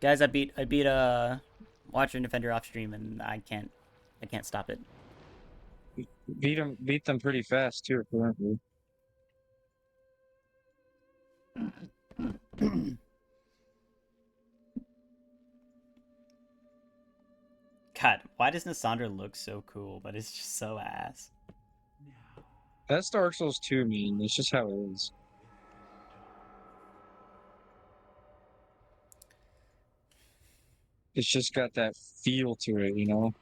Guys, I beat Watcher and Defender off stream, and I can't stop it. Beat them pretty fast too, apparently. God, why does Nassandra look so cool, but it's just so ass? That's Dark Souls 2 mean. It's just how it is. It's just got that feel to it, you know?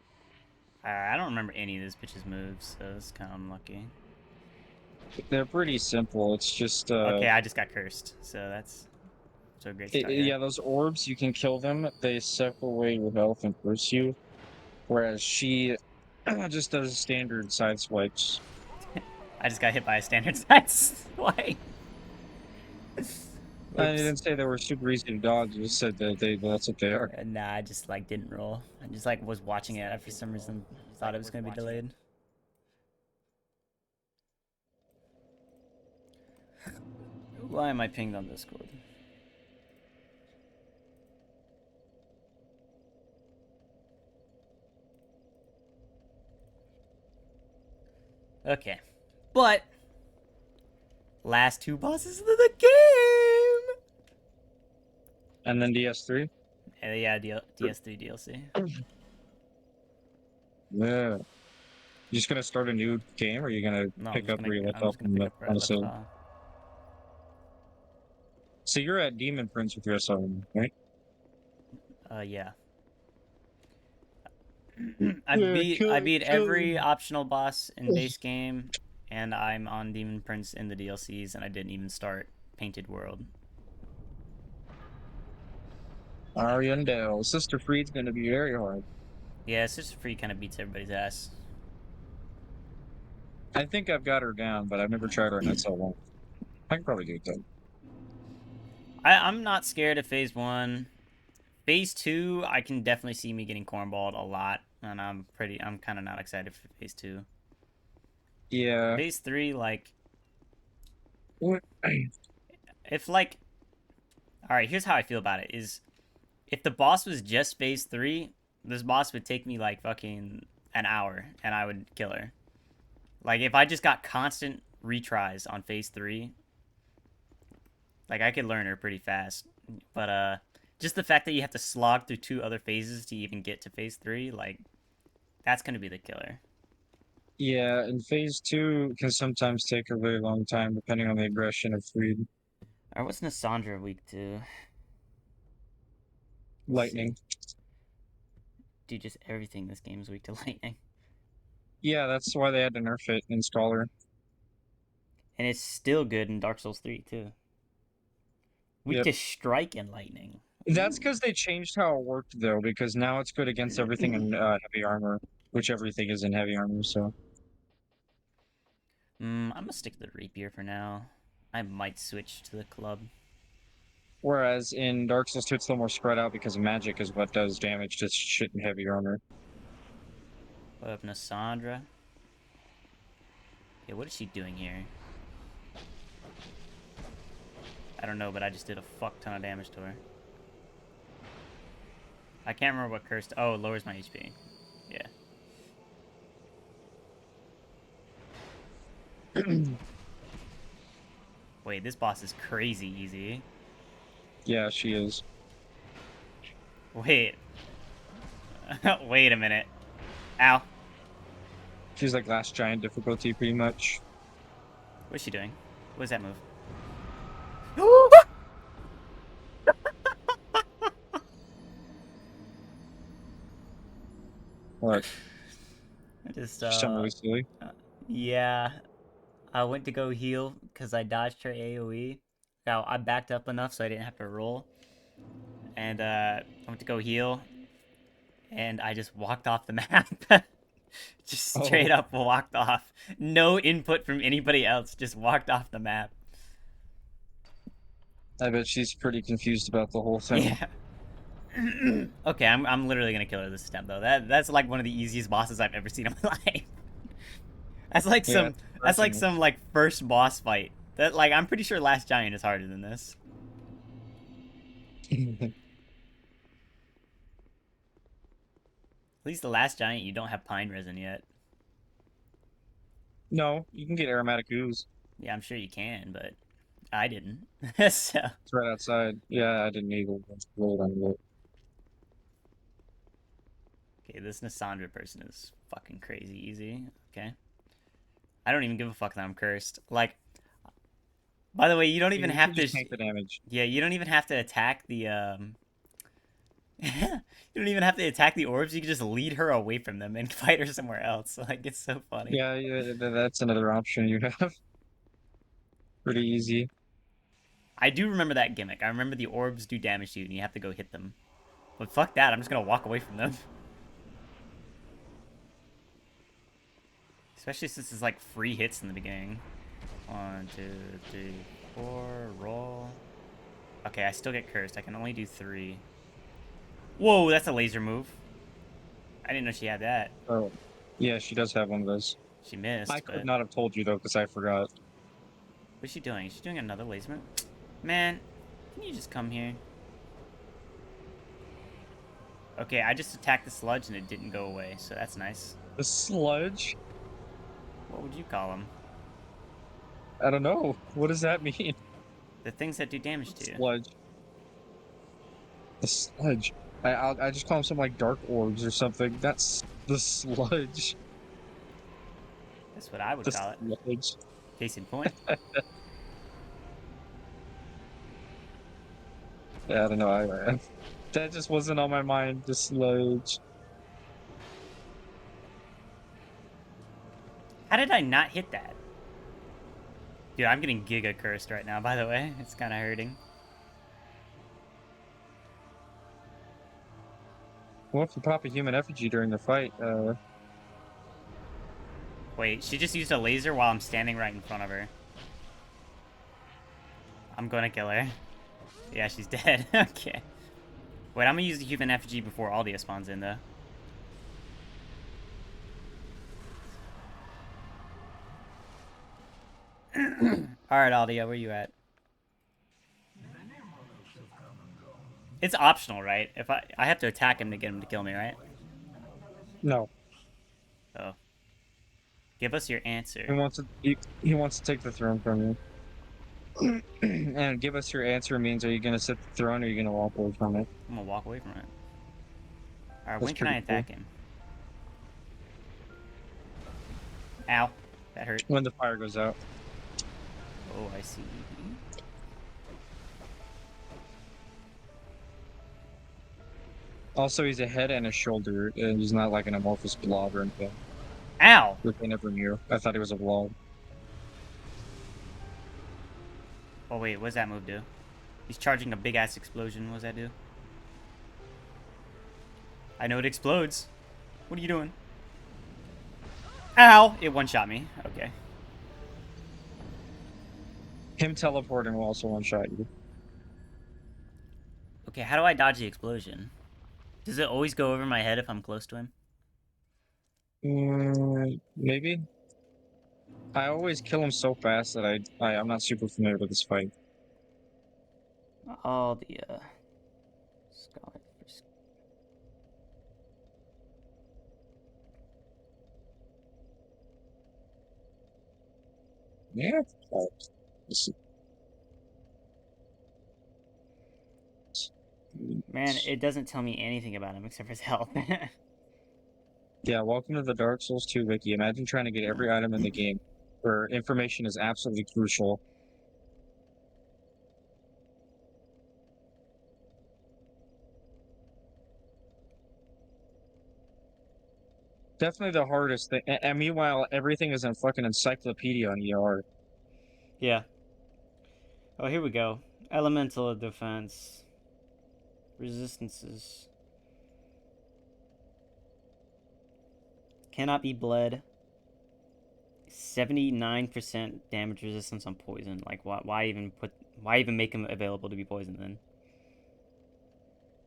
I don't remember any of this bitch's moves, so it's kind of unlucky. They're pretty simple. It's just Okay, I just got cursed, so that's so great start here. yeah, those orbs, you can kill them. They suck away your health and curse you. Whereas she just does standard side swipes. I just got hit by a standard size. Why? I Oops. didn't say they were super easy to dodge. I just said that that's what they are. Nah, I just like didn't roll. I just like was watching it. I for some reason thought it was gonna be delayed. Why am I pinged on Discord? Okay, but last two bosses of the game. And then DS3? Yeah, DS3 DLC. Yeah. You just gonna start a new game, or are you gonna No, pick up where you left I'm off just gonna pick up where I on the left sale? off. So you're at Demon Prince with your son, right? Yeah. Yeah, I kill beat kill every him. optional boss in base game, and I'm on Demon Prince in the DLCs, and I didn't even start Painted World. Ariandel. Sister Freed's gonna be very hard. Yeah, Sister Free kind of beats everybody's ass. I think I've got her down, but I've never tried her in SL1. I can probably do it though. I'm not scared of Phase 1. Phase 2, I can definitely see me getting cornballed a lot, and I'm kind of not excited for Phase 2. Yeah. Phase 3, like, What? if, like, alright, here's how I feel about it, is if the boss was just Phase 3, this boss would take me, like, fucking an hour, and I would kill her. Like, if I just got constant retries on Phase 3, like, I could learn her pretty fast. But, just the fact that you have to slog through two other phases to even get to Phase 3, like, that's gonna be the killer. Yeah, and phase 2 can sometimes take a very long time depending on the aggression of Freed. Alright, what's Nassandra weak to? Let's see. Lightning. Dude, just everything this game is weak to lightning. Yeah, that's why they had to nerf it in Scholar. And it's still good in Dark Souls 3, too. Weak Yep. to strike and lightning. That's Ooh. because they changed how it worked, though, because now it's good against everything in heavy armor, which everything is in heavy armor, so. I'm gonna stick to the rapier for now. I might switch to the club. Whereas in Dark Souls 2, it's a little more spread out because magic is what does damage to shit in heavy armor. What up, Nassandra? Yeah, what is she doing here? I don't know, but I just did a fuck ton of damage to her. I can't remember what cursed. Oh, it lowers my HP. Yeah. Wait, this boss is crazy easy. Yeah, she is. Wait. Wait a minute. Ow. She's like last giant difficulty, pretty much. What's she doing? What does that move? What? I just, She's something really silly. yeah. I went to go heal because I dodged her AoE. Now, I backed up enough so I didn't have to roll. And, I went to go heal. And I just walked off the map. Just straight Oh, up walked off. No input from anybody else. Just walked off the map. I bet she's pretty confused about the whole thing. Yeah. Okay, I'm literally gonna kill her this attempt though. That's like one of the easiest bosses I've ever seen in my life. That's like Yeah, some that's like surprisingly. some like first boss fight. That like I'm pretty sure Last Giant is harder than this. At least the last giant, you don't have pine resin yet. No, you can get aromatic ooze. Yeah, I'm sure you can, but I didn't. So, It's right outside. Yeah, I didn't either. That's really unreal. okay, this Nassandra person is fucking crazy easy. Okay. I don't even give a fuck that I'm cursed. Like, by the way, you don't even You have can to. just tank the damage. Yeah, you don't even have to attack the. You don't even have to attack the orbs. You can just lead her away from them and fight her somewhere else. Like, it's so funny. Yeah, yeah, that's another option you have. Pretty easy. I do remember that gimmick. I remember the orbs do damage to you and you have to go hit them. But fuck that. I'm just gonna walk away from them. Especially since it's like free hits in the beginning. 1, 2, 3, 4. Roll. Okay, I still get cursed. I can only do 3. Whoa, that's a laser move. I didn't know she had that. Oh, yeah, she does have one of those. She I missed, could but not have told you though, because I forgot. what's she doing? Is she doing another laser move? Man, can you just come here? Okay, I just attacked the sludge and it didn't go away, so that's nice. The sludge? What would you call them? I don't know. What does that mean? The things that do damage to you. Sludge. The sludge. I just call them something like dark orbs or something. That's the sludge. That's what I would The call it. sludge. Case in point. Yeah, I don't know. That just wasn't on my mind. The sludge. How did I not hit that? Dude, I'm getting giga cursed right now, by the way. It's kind of hurting. Well, if you pop a human effigy during the fight, Wait, she just used a laser while I'm standing right in front of her. I'm gonna kill her. Yeah, she's dead. Okay. Wait, I'm gonna use the human effigy before Aldia spawns in, though. Alright, Aldia, where you at? It's optional, right? If I have to attack him to get him to kill me, right? no. Oh. Give us your He answer. wants to. He wants to take the throne from you. And give us your answer means, are you going to sit the throne or are you going to walk away from it? I'm gonna walk away from it. Alright, That's when can I pretty cool. attack him? Ow. That hurt. When the fire goes out. Oh, I see. Also, he's a head and a shoulder, and he's not like an amorphous blob or anything. Ow! Which I never knew. I thought he was a blob. Oh, wait, what does that move do? He's charging a big-ass explosion. What does that do? I know it explodes. What are you doing? Ow! It one-shot me. Okay. Him teleporting will also one-shot you. Okay, how do I dodge the explosion? Does it always go over my head if I'm close to him? Maybe. I always kill him so fast that I'm not super familiar with this fight. All the, Scarlet. Yeah. Let's Man, it doesn't tell me anything about him except for his health. Yeah, welcome to the Dark Souls 2 wiki. Imagine trying to get every item in the game, where information is absolutely crucial. Definitely the hardest thing. And meanwhile, everything is in fucking encyclopedia on ER. Yeah. Oh, here we go. Elemental defense. Resistances. Cannot be bled. 79% damage resistance on poison. Like, why even make him available to be poisoned then?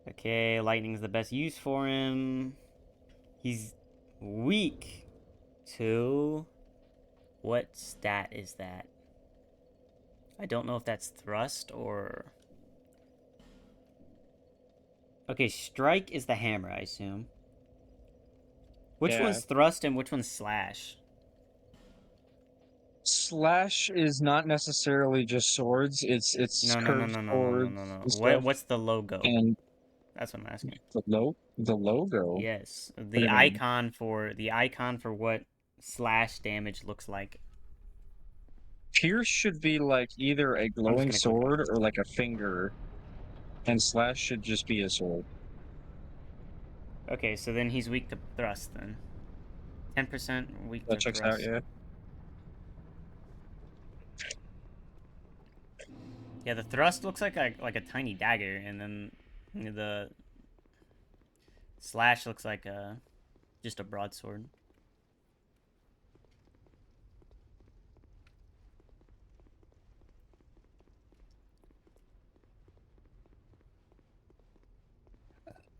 Okay, lightning's the best use for him. He's weak to... What stat is that? I don't know if that's thrust or... Okay, strike is the hammer, I assume. Which Yeah. one's thrust and which one's slash? Slash is not necessarily just swords. It's No, no, no, curved no, no, no, no, swords no, no. and stuff. What's the logo? And That's what I'm asking. the logo. Yes, What do you mean? the icon for what slash damage looks like. Pierce should be like either a I'm just glowing gonna click on sword it. or like a finger, and slash should just be a sword. Okay, so then he's weak to thrust then. 10% weak That to checks out, thrust. yeah. Yeah, the thrust looks like a tiny dagger, and then the slash looks like a just a broadsword.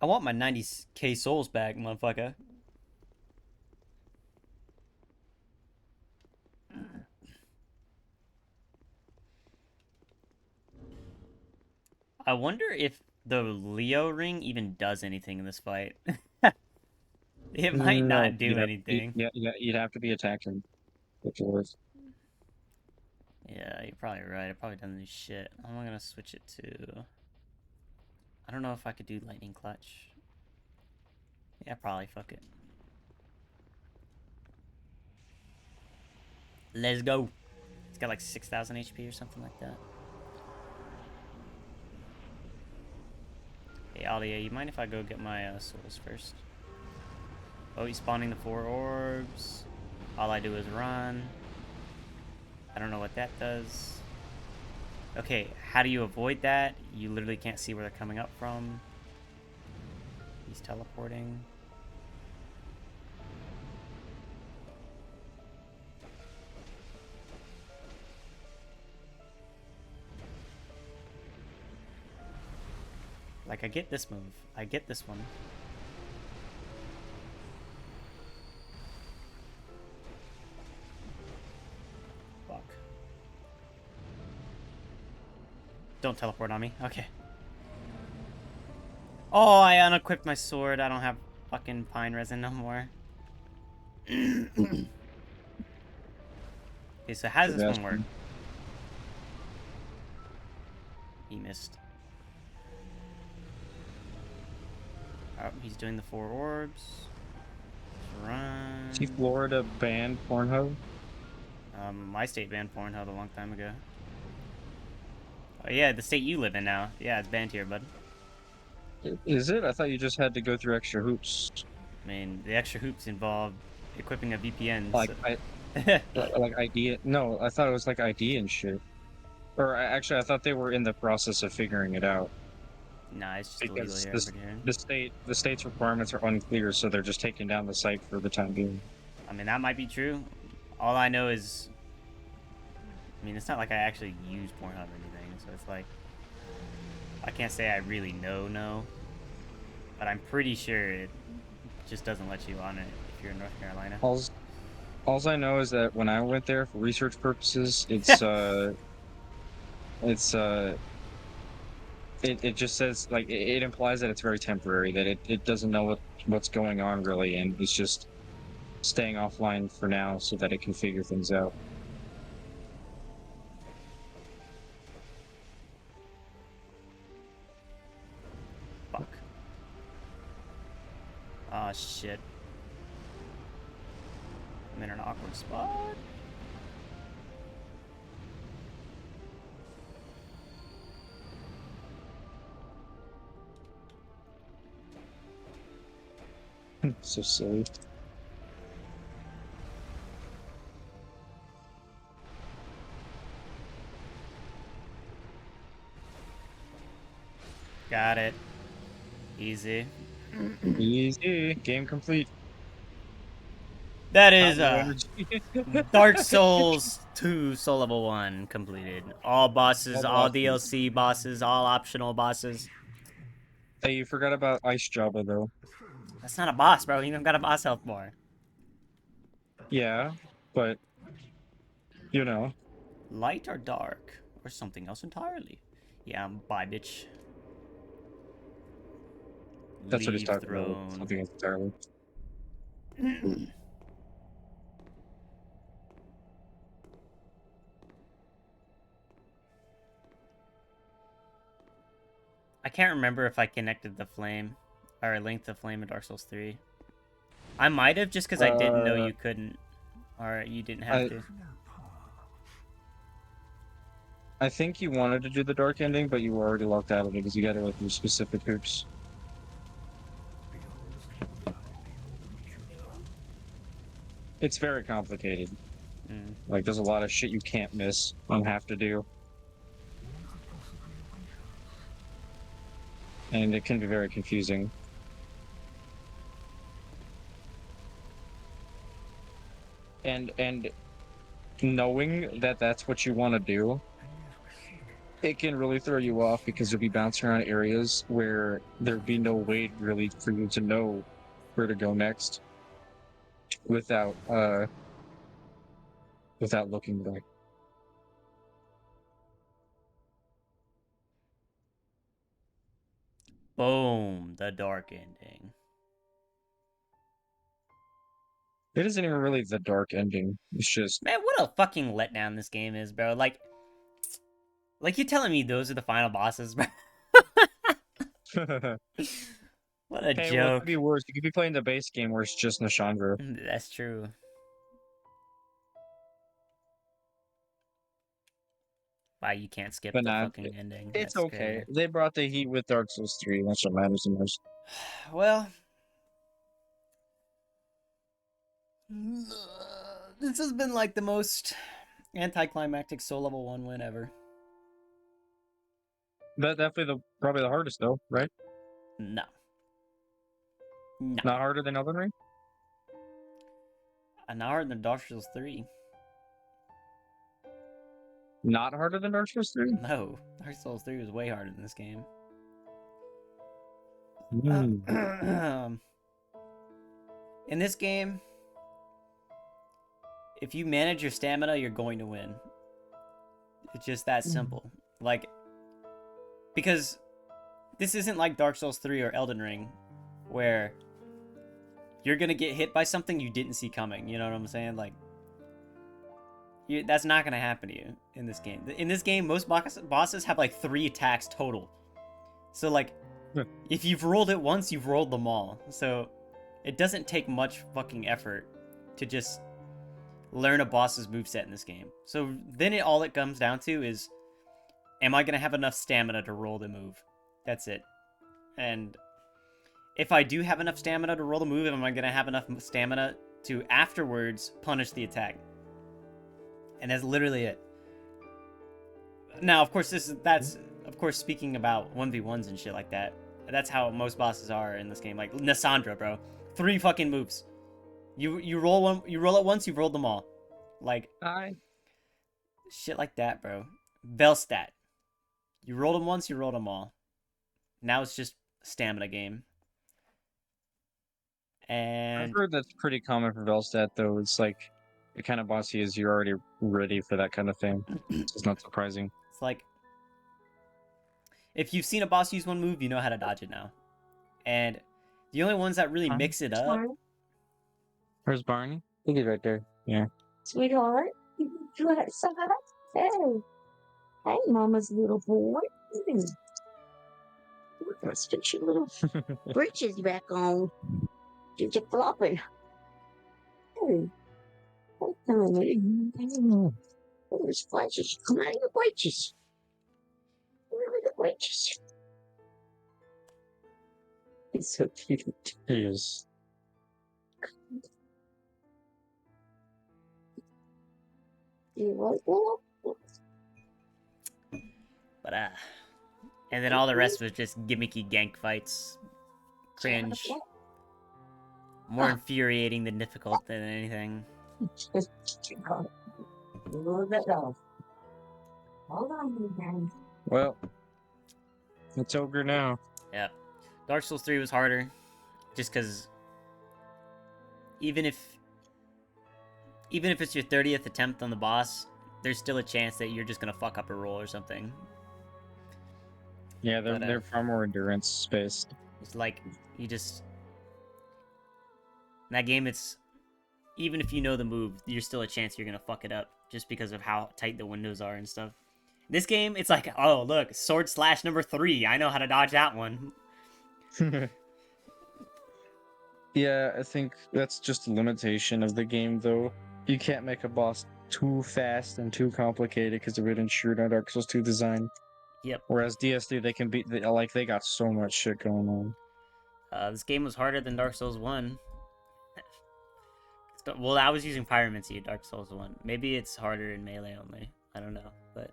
I want my 90k souls back, motherfucker. I wonder if the Leo ring even does anything in this fight. It might No, not do anything. you'd have to be attacking. Which was Yeah, you're probably right. It probably doesn't do shit. I'm gonna switch it to. I don't know if I could do lightning clutch. Yeah, probably. Fuck it. Let's go. It's got like 6,000 HP or something like that. Hey, Alia, you mind if I go get my souls first? Oh, he's spawning the 4 orbs. All I do is run. I don't know what that does. Okay, how do you avoid that? You literally can't see where they're coming up from. He's teleporting. Like, I get this move. I get this one. Fuck. Don't teleport on me. Okay. Oh, I unequipped my sword. I don't have fucking pine resin no more. Okay, so how does this one work? Sebastian. He missed. Oh, he's doing the 4 orbs. Run. See Florida banned Pornhub? My state banned Pornhub a long time ago. Oh yeah, the state you live in now. Yeah, it's banned here, bud. Is it? I thought you just had to go through extra hoops. I mean, the extra hoops involve equipping a VPN. Like So. I like ID. No, I thought it was like ID and shit. Or actually, I thought they were in the process of figuring it out Nah, it's just illegal because here over here. the state's requirements are unclear, so they're just taking down the site for the time being. I mean, that might be true. All I know is, I mean, it's not like I actually use Pornhub or anything, so it's like, I can't say I really know, but I'm pretty sure it just doesn't let you on it if you're in North Carolina. Alls I know is that when I went there for research purposes, it's it just says like it implies that it's very temporary, that it doesn't know what's going on really, and it's just staying offline for now so that it can figure things out. Fuck. Oh shit. I'm in an awkward spot. So silly. Got it. Easy. Easy. Game complete. That Not is low energy. Dark Souls 2 Soul Level 1 completed. All bosses, All all bosses. DLC bosses, all optional bosses. Hey, you forgot about Ice Java though. That's not a boss, bro. You don't got a boss health bar. Yeah, but you know, Light or dark? Or something else entirely. Yeah, bye, bitch. that's what he's Leave talking about. throne. Something entirely. I can't remember if I connected the flame or linked the flame in Dark Souls 3. I might have just because I didn't know Uh, you couldn't or you didn't have I to. I think you wanted to do the dark ending, but you were already locked out of it because you got to go through specific hoops. It's very complicated. Mm. Like, there's a lot of shit you can't miss and have to do, and it can be very confusing. And knowing that that's what you want to do, it can really throw you off because you'll be bouncing around areas where there'd be no way really for you to know where to go next without without looking back. Boom, the dark ending. It isn't even really the dark ending. It's just Man, what a fucking letdown this game is, bro. Like you telling me those are the final bosses, bro? hey, What a well, it could joke. be worse. You could be playing the base game where it's just Nashandra. That's true. Wow, you can't skip But the nah, fucking ending. it's That's okay. crazy. They brought the heat with Dark Souls 3. That's what matters the most. Well, this has been like the most anticlimactic soul level 1 win ever. That definitely probably the hardest though, right? No. No. Not harder than Elden Ring. An hour in the Dark Souls 3. Not harder than Dark Souls 3. No. Dark Souls 3 was way harder than this game. Mm. In this game, if you manage your stamina, you're going to win. It's just that simple. Like, because this isn't like Dark Souls 3 or Elden Ring, where you're gonna get hit by something you didn't see coming. You know what I'm saying? Like, that's not gonna happen to you in this game. In this game, most bosses have like 3 attacks total. So like, if you've rolled it once, you've rolled them all. So it doesn't take much fucking effort to just learn a boss's moveset in this game. So then all it comes down to is, am I gonna have enough stamina to roll the move? That's it. And if I do have enough stamina to roll the move, am I gonna have enough stamina to afterwards punish the attack? And that's literally it. Now, of course, that's of course speaking about 1v1s and shit like that. That's how most bosses are in this game. Like Nasandra, bro, 3 fucking moves. You roll it once, you've rolled them all. Like shit like that, bro. Velstadt, you rolled them once, you rolled them all. Now it's just stamina game. I've And heard that's pretty common for Velstadt, though. It's like the kind of boss he is, you're already ready for that kind of thing. It's not surprising. it's like, if you've seen a boss use one move, you know how to dodge it now. And the only ones that really mix it up. Where's Barney? I think he's right there. Yeah. Sweetheart, you outside? Hey, hey, Mama's little boy. Let's get your little britches back on. Get you flopping. Hey, oh, honey. There's flashes. Come out of your britches. Where are the britches? He's so cute. He is. You right there? But and then all the rest was just gimmicky gank fights. Cringe. More infuriating than difficult than anything. Well, it's ogre now. Yep. Dark Souls 3 was harder. Just because even if it's your 30th attempt on the boss, there's still a chance that you're just gonna fuck up a roll or something. Yeah, they're But, far more endurance based. it's like you just In that game, it's even if you know the move, you're still a chance you're gonna fuck it up just because of how tight the windows are and stuff. This game, it's like, oh look, sword slash number 3. I know how to dodge that one. Yeah, I think that's just a limitation of the game, though. You can't make a boss too fast and too complicated because it would intrude on Dark Souls 2 design. Yep. Whereas DS3, they can be like they got so much shit going on. This game was harder than Dark Souls 1. Well, I was using Pyromancy in Dark Souls 1. Maybe it's harder in Melee only. I don't know, but...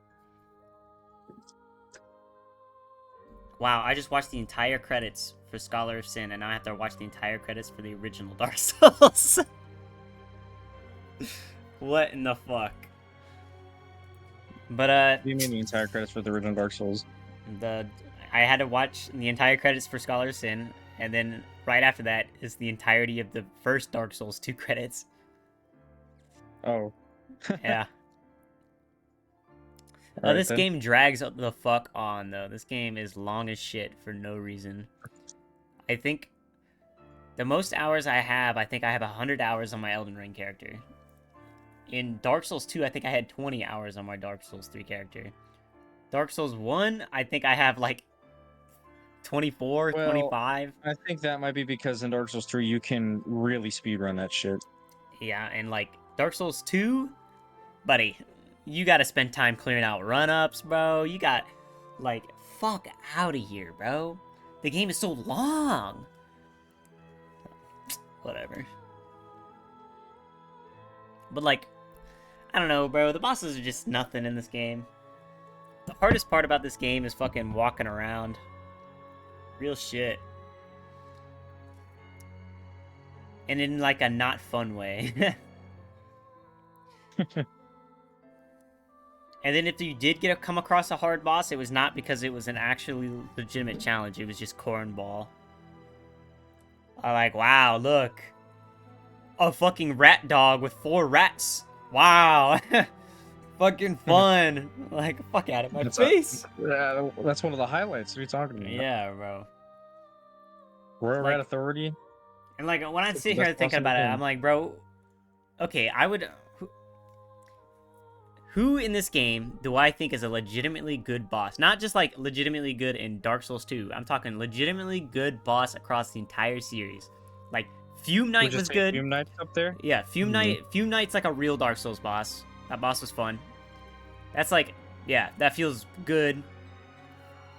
Wow, I just watched the entire credits for Scholar of Sin, and now I have to watch the entire credits for the original Dark Souls. What in the fuck? But, What do you mean the entire credits for the original Dark Souls? I had to watch the entire credits for Scholar of Sin, and then right after that is the entirety of the first Dark Souls 2 credits. Oh. Yeah. This game drags the fuck on, though. This game is long as shit for no reason. I think the most hours I have 100 hours on my Elden Ring character. In Dark Souls 2, I think I had 20 hours on my Dark Souls 3 character. Dark Souls 1, I think I have like 24, 25. I think that might be because in Dark Souls 3, you can really speedrun that shit. Yeah, and like Dark Souls 2, buddy, you gotta spend time clearing out run-ups, bro. You got, like, fuck out of here, bro. The game is so long. Whatever. But, like, I don't know, bro. The bosses are just nothing in this game. The hardest part about this game is fucking walking around. Real shit. And in, like, a not fun way. And then if you did come across a hard boss, it was not because it was an actually legitimate challenge. It was just cornball. I'm like, wow, look. A fucking rat dog with 4 rats. Wow. Fucking fun. Like, fuck out of my face. That's one of the highlights. What are you talking about? Yeah, bro. We're a Like- rat authority. And like, when I It's sit the here best thinking boss in the about it, game. I'm like, bro, okay, I would... Who in this game do I think is a legitimately good boss? Not just like legitimately good in Dark Souls 2. I'm talking legitimately good boss across the entire series. Like, Fume Knight was good. Fume Knight's up there. Yeah, Fume Knight's like a real Dark Souls boss. That boss was fun. That's like, yeah, that feels good.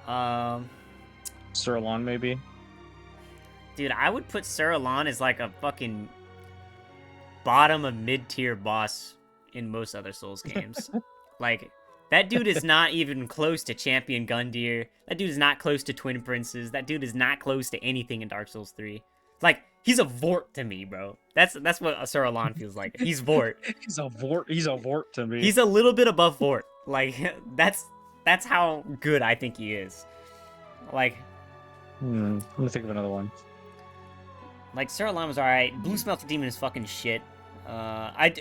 sl1 maybe. Dude, I would put sl1 as like a fucking bottom of mid-tier boss in most other Souls games. Like, that dude is not even close to Champion Gundyr. That dude is not close to Twin Princes. That dude is not close to anything in Dark Souls 3. Like, he's a Vort to me, bro. That's what a sl1 feels like. He's Vort. He's a Vort to me. He's a little bit above Vort. Like, that's how good I think he is. Like, Let me think of another one. like sl1 was alright. Blue Smelter Demon is fucking shit. I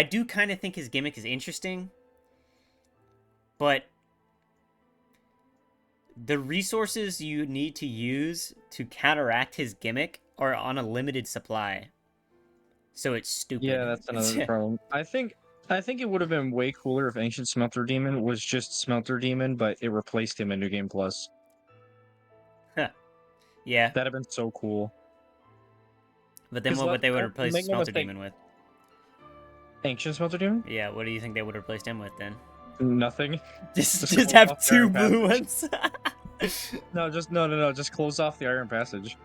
do kind of think his gimmick is interesting, but the resources you need to use to counteract his gimmick are on a limited supply, so it's stupid. Yeah, that's another problem. I think it would have been way cooler if Ancient Smelter Demon was just Smelter Demon, but it replaced him in New Game Plus. Yeah, That'd have been so cool. but then 'Cause what they would replace make no Smelter mistake. Demon with? Ancient Smelter Demon? Yeah, what do you think they would replace him with then? Nothing. Just Just have off 2 Iron blue Passage. ones. No. Just close off the Iron Passage.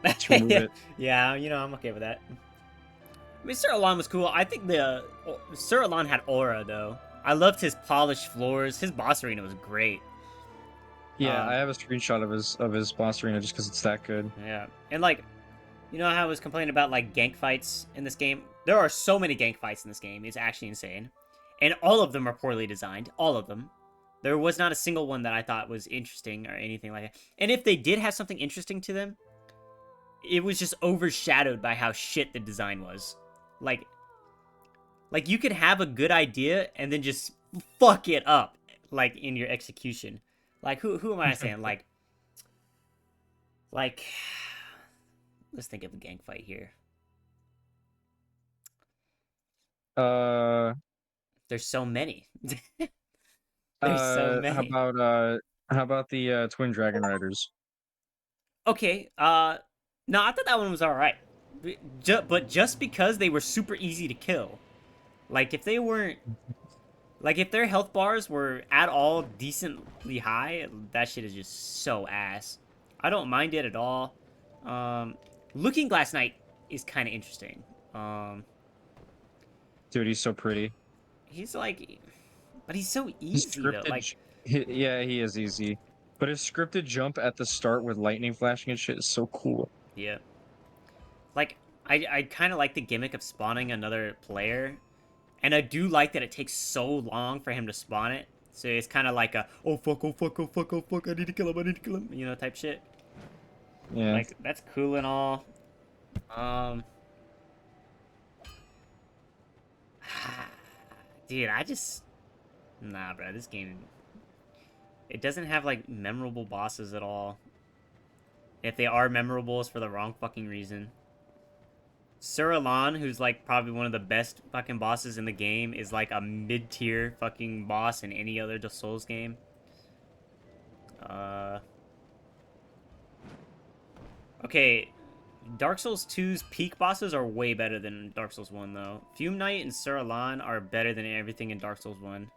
Just remove it. Yeah, you know, I'm okay with that. I mean, sl1 was cool. I think the sl1 had aura, though. I loved his polished floors. His boss arena was great. Yeah, I have a screenshot of his boss arena just because it's that good. Yeah, and like, you know how I was complaining about like gank fights in this game? There are so many gank fights in this game. It's actually insane, and all of them are poorly designed. All of them. There was not a single one that I thought was interesting or anything like that. And if they did have something interesting to them, it was just overshadowed by how shit the design was. Like you could have a good idea and then just fuck it up, like in your execution. Like who am I saying? like Let's think of a gang fight here. Uh, There's so many. There's so many. how about the Twin Dragon Riders? Okay. No, I thought that one was all right. But just because they were super easy to kill, like if they weren't, like if their health bars were at all decently high, that shit is just so ass. I don't mind it at all. Um, Looking Glass Knight is kind of interesting. Um, Dude, he's so pretty. he's like, but he's so His easy though. scripted, Like, yeah, he is easy. But his scripted jump at the start with lightning flashing and shit is so cool. yeah. Like, I kind of like the gimmick of spawning another player, and I do like that it takes so long for him to spawn it. So it's kind of like a oh fuck, oh fuck, oh fuck, oh fuck, I need to kill him, I need to kill him, you know, type shit. Yeah. Like that's cool and all. Um, dude, I just nah, bro. This game, it doesn't have like memorable bosses at all. If they are memorable, it's for the wrong fucking reason. sl1, who's like probably one of the best fucking bosses in the game, is like a mid-tier fucking boss in any other Souls game. Okay, Dark Souls 2's peak bosses are way better than Dark Souls 1 though. Fume Knight and sl1 are better than everything in Dark Souls 1.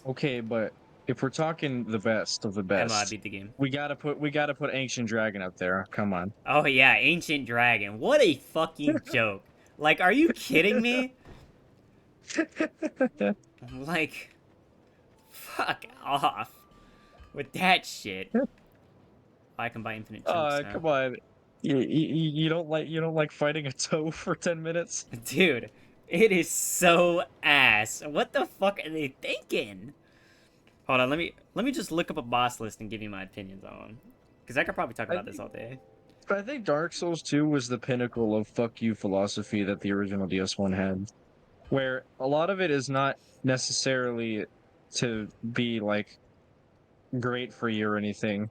Okay, but if we're talking the best of the Emma, I best, beat the game. we gotta put Ancient Dragon up there. Come on. Oh yeah, Ancient Dragon. What a fucking joke. Like, are you kidding me? Like, fuck off with that shit. I can buy infinite chunks now. Come on. You don't like fighting a toe for 10 minutes? Dude, it is so ass. What the fuck are they thinking? Hold on, let me just look up a boss list and give you my opinions on them. Because I could probably talk about this all day. But I think Dark Souls 2 was the pinnacle of fuck you philosophy that the original DS1 had. Where a lot of it is not necessarily to be like great for you or anything.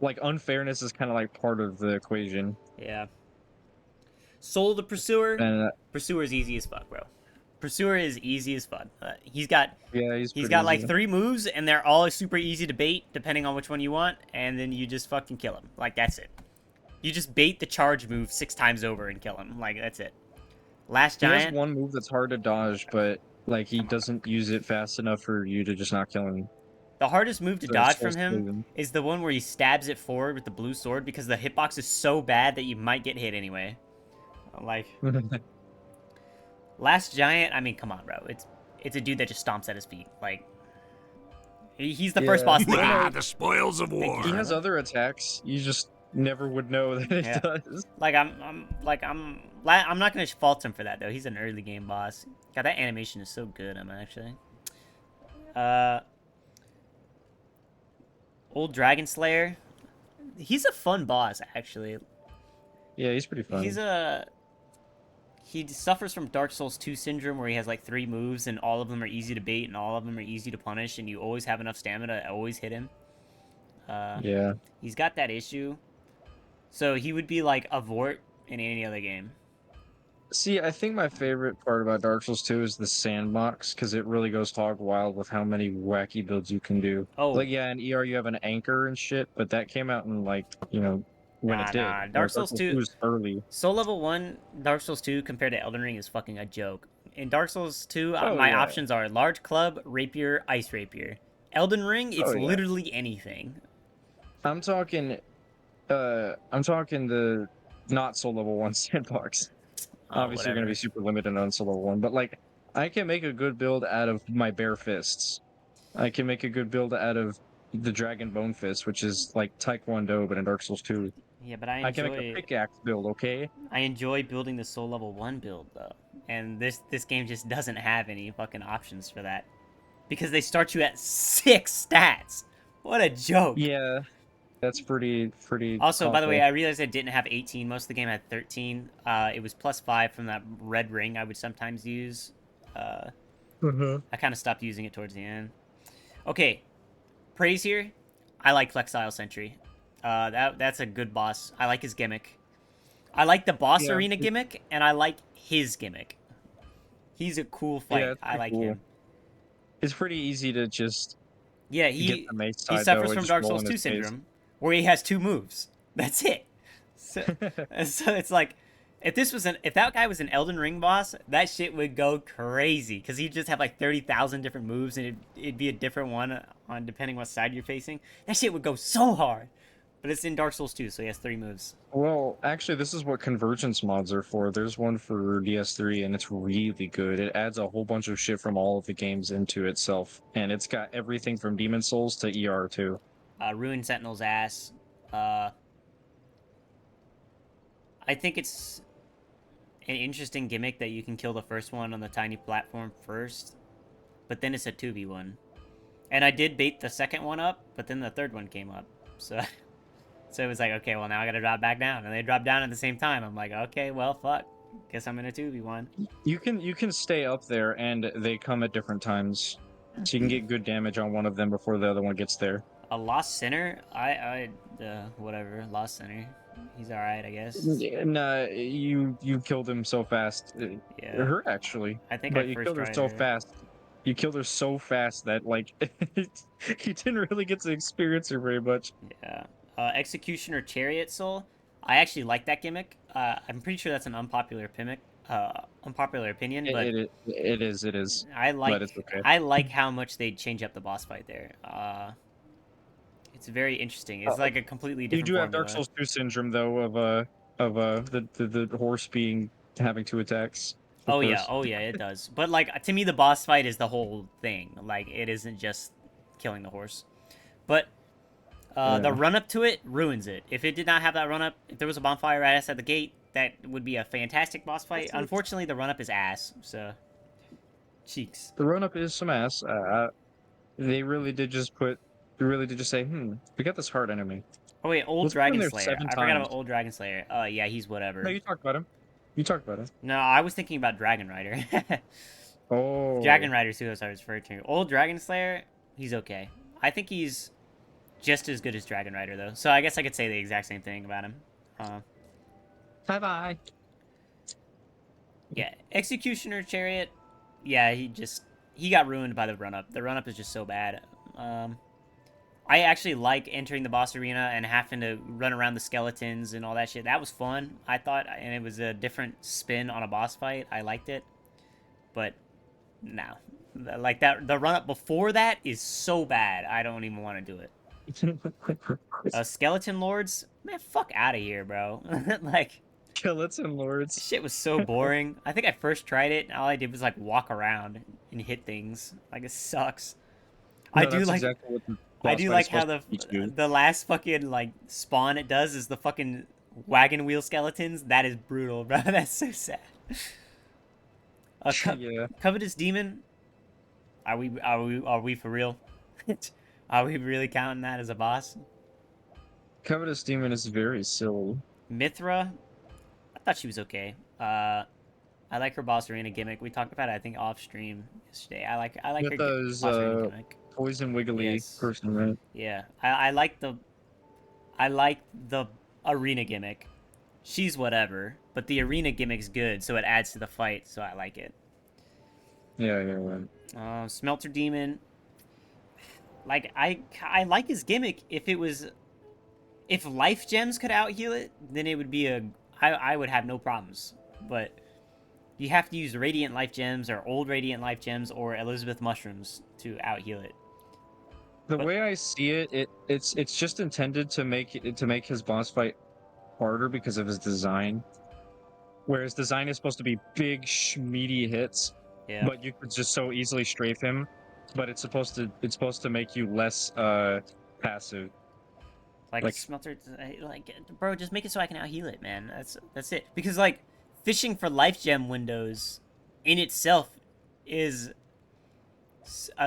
Like unfairness is kind of like part of the equation. Yeah. Soul the Pursuer. And Pursuer is easy as fuck, bro. Pursuer is easy as fuck. He's got yeah, he's pretty got like easy. 3 moves, and they're all super easy to bait, depending on which one you want, and then you just fucking kill him. Like, that's it. You just bait the charge move 6 times over and kill him. Like, that's it. Last He has Giant. one move that's hard to dodge, but like he doesn't use it fast enough for you to just not kill him. The hardest move to So dodge it's from supposed him to- is the one where he stabs it forward with the blue sword, because the hitbox is so bad that you might get hit anyway. Like, Last Giant, I mean, come on, bro. It's a dude that just stomps at his feet. Like, he's the first Yeah. boss in the game. Ah, the spoils of Thank you, war. He has other attacks. You just never would know that Yeah. it does. Like, I'm not gonna fault him for that though. He's an early game boss. God, that animation is so good. I'm actually. Old Dragon Slayer. He's a fun boss, actually. Yeah, he's pretty fun. He suffers from Dark Souls 2 syndrome, where he has like 3 moves and all of them are easy to bait and all of them are easy to punish, and you always have enough stamina to always hit him. Yeah. He's got that issue. So he would be like a Vort in any other game. See, I think my favorite part about Dark Souls 2 is the sandbox, because it really goes hog wild with how many wacky builds you can do. Oh. Like, yeah, in ER you have an anchor and shit, but that came out in, like, you know, when Nah, it did. nah, Dark Souls 2 was early. Soul Level 1, Dark Souls 2 compared to Elden Ring is fucking a joke. In Dark Souls 2, Oh, my yeah. options are Large Club, Rapier, Ice Rapier. Elden Ring, it's Oh, yeah. literally anything. I'm talking the not Soul Level 1 sandbox. Oh, Obviously, you're whatever. gonna be super limited on Soul Level 1, but like, I can make a good build out of my bare fists. I can make a good build out of the Dragon Bone Fist, which is like Taekwondo, but in Dark Souls 2. Yeah, but I I can make a enjoy pickaxe build, okay? I enjoy building the Soul Level 1 build though. And this game just doesn't have any fucking options for that. Because they start you at 6 stats. What a joke. Yeah, that's pretty. Also, by the way, awful. I realized I didn't have 18. Most of the game had 13. It was plus 5 from that red ring I would sometimes use. I kind of stopped using it towards the end. Okay, praise here. I like Flexile Sentry. That's a good boss. I like his gimmick. I like the boss Yeah, arena gimmick, and I like his gimmick. He's a cool yeah, fight. it's I pretty like cool. him. It's pretty easy to just Yeah, get the mace he side though suffers and from just Dark roll Souls in 2 his face. syndrome, where he has 2 moves. That's it. So, so it's like, if that guy was an Elden Ring boss, that shit would go crazy because he'd just have like 30,000 different moves, and it'd be a different one on depending what side you're facing. That shit would go so hard. But it's in Dark Souls 2, so he has 3 moves. Well, actually, this is what convergence mods are for. There's one for DS3, and it's really good. It adds a whole bunch of shit from all of the games into itself, and it's got everything from Demon Souls to ER too. Ruin Sentinel's ass. Uh, I think it's an interesting gimmick that you can kill the first one on the tiny platform first, but then it's a 2v1. And I did bait the second one up, but then the third one came up. So so it was like, okay, well now I gotta drop back down. And they dropped down at the same time. I'm like, okay, well fuck. Guess I'm in a 2v1. You can stay up there, and they come at different times, so you can get good damage on one of them before the other one gets there. A Lost Sinner? Whatever. Lost Sinner. He's alright, I guess. And you killed him so fast. It Yeah. hurt actually, I think I but you first killed her tried so her. fast. You killed her so fast that like you didn't really get to experience her very much. Yeah. Executioner Chariot Soul. I actually like that gimmick. I'm pretty sure that's an unpopular opinion, but It is, I but it's like okay. I like how much they change up the boss fight there. It's very interesting. It's like a completely You different do have Dark formula. Souls 2 syndrome though of the horse being having 2 attacks, of course. Oh yeah, it does. But like to me, the boss fight is the whole thing. Like it isn't just killing the horse. But the Yeah. run up to it ruins it. If it did not have that run up, if there was a bonfire right outside the gate, that would be a fantastic boss fight. Unfortunately, the run up is ass. So cheeks. The run up is some ass. They really did just put. They really did just say, we got this hard enemy. Oh wait, Old Let's put him Dragon there Slayer. 7 I forgot times. about Old Dragon Slayer. Yeah, he's No, whatever. you talked about him. You talked about him. No, I was thinking about Dragon Rider. Oh. Dragon Rider is who I was referring to. Old Dragon Slayer, he's okay. I think he's just as good as Dragon Rider though. So I guess I could say the exact same thing about him. Bye bye. Yeah, Executioner Chariot. Yeah, he got ruined by the run up. The run up is just so bad. I actually like entering the boss arena and having to run around the skeletons and all that shit. That was fun, I thought, and it was a different spin on a boss fight. I liked it, but no, like that. The run up before that is so bad. I don't even want to do it. Skeleton Lords, man, fuck out of here, bro. Like Skeleton Lords. shit was so boring. I think I first tried it, and all I did was like walk around and hit things. Like it sucks. I No, do that's like exactly what the I boss do fight like is how supposed to teach you. the last fucking like spawn it does is the fucking wagon wheel skeletons. That is brutal, bro. That's so sad. Yeah. Covetous Demon. Are we for real? Are we really counting that as a boss? Covetous Demon is very silly. Mithra. I thought she was okay. I like her boss arena gimmick. We talked about it, I think, off stream yesterday. I like her Mytha's boss arena gimmick. poison wiggly Yes. person, right? Yeah, I like the arena gimmick. She's whatever, but the arena gimmick's good, so it adds to the fight, so I like it. Yeah, right. Smelter Demon, like I like his gimmick. If life gems could out heal it, then it would be I would have no problems. But you have to use radiant life gems or old radiant life gems or Elizabeth mushrooms to out heal it. The But- way I see it, it's just intended to make his boss fight harder because of his design. Whereas design is supposed to be big, meaty hits, Yeah. but you could just so easily strafe him. But it's supposed to make you less passive. Like Smelter, like bro, just make it so I can out heal it, man. That's it. Because like fishing for life gem windows in itself is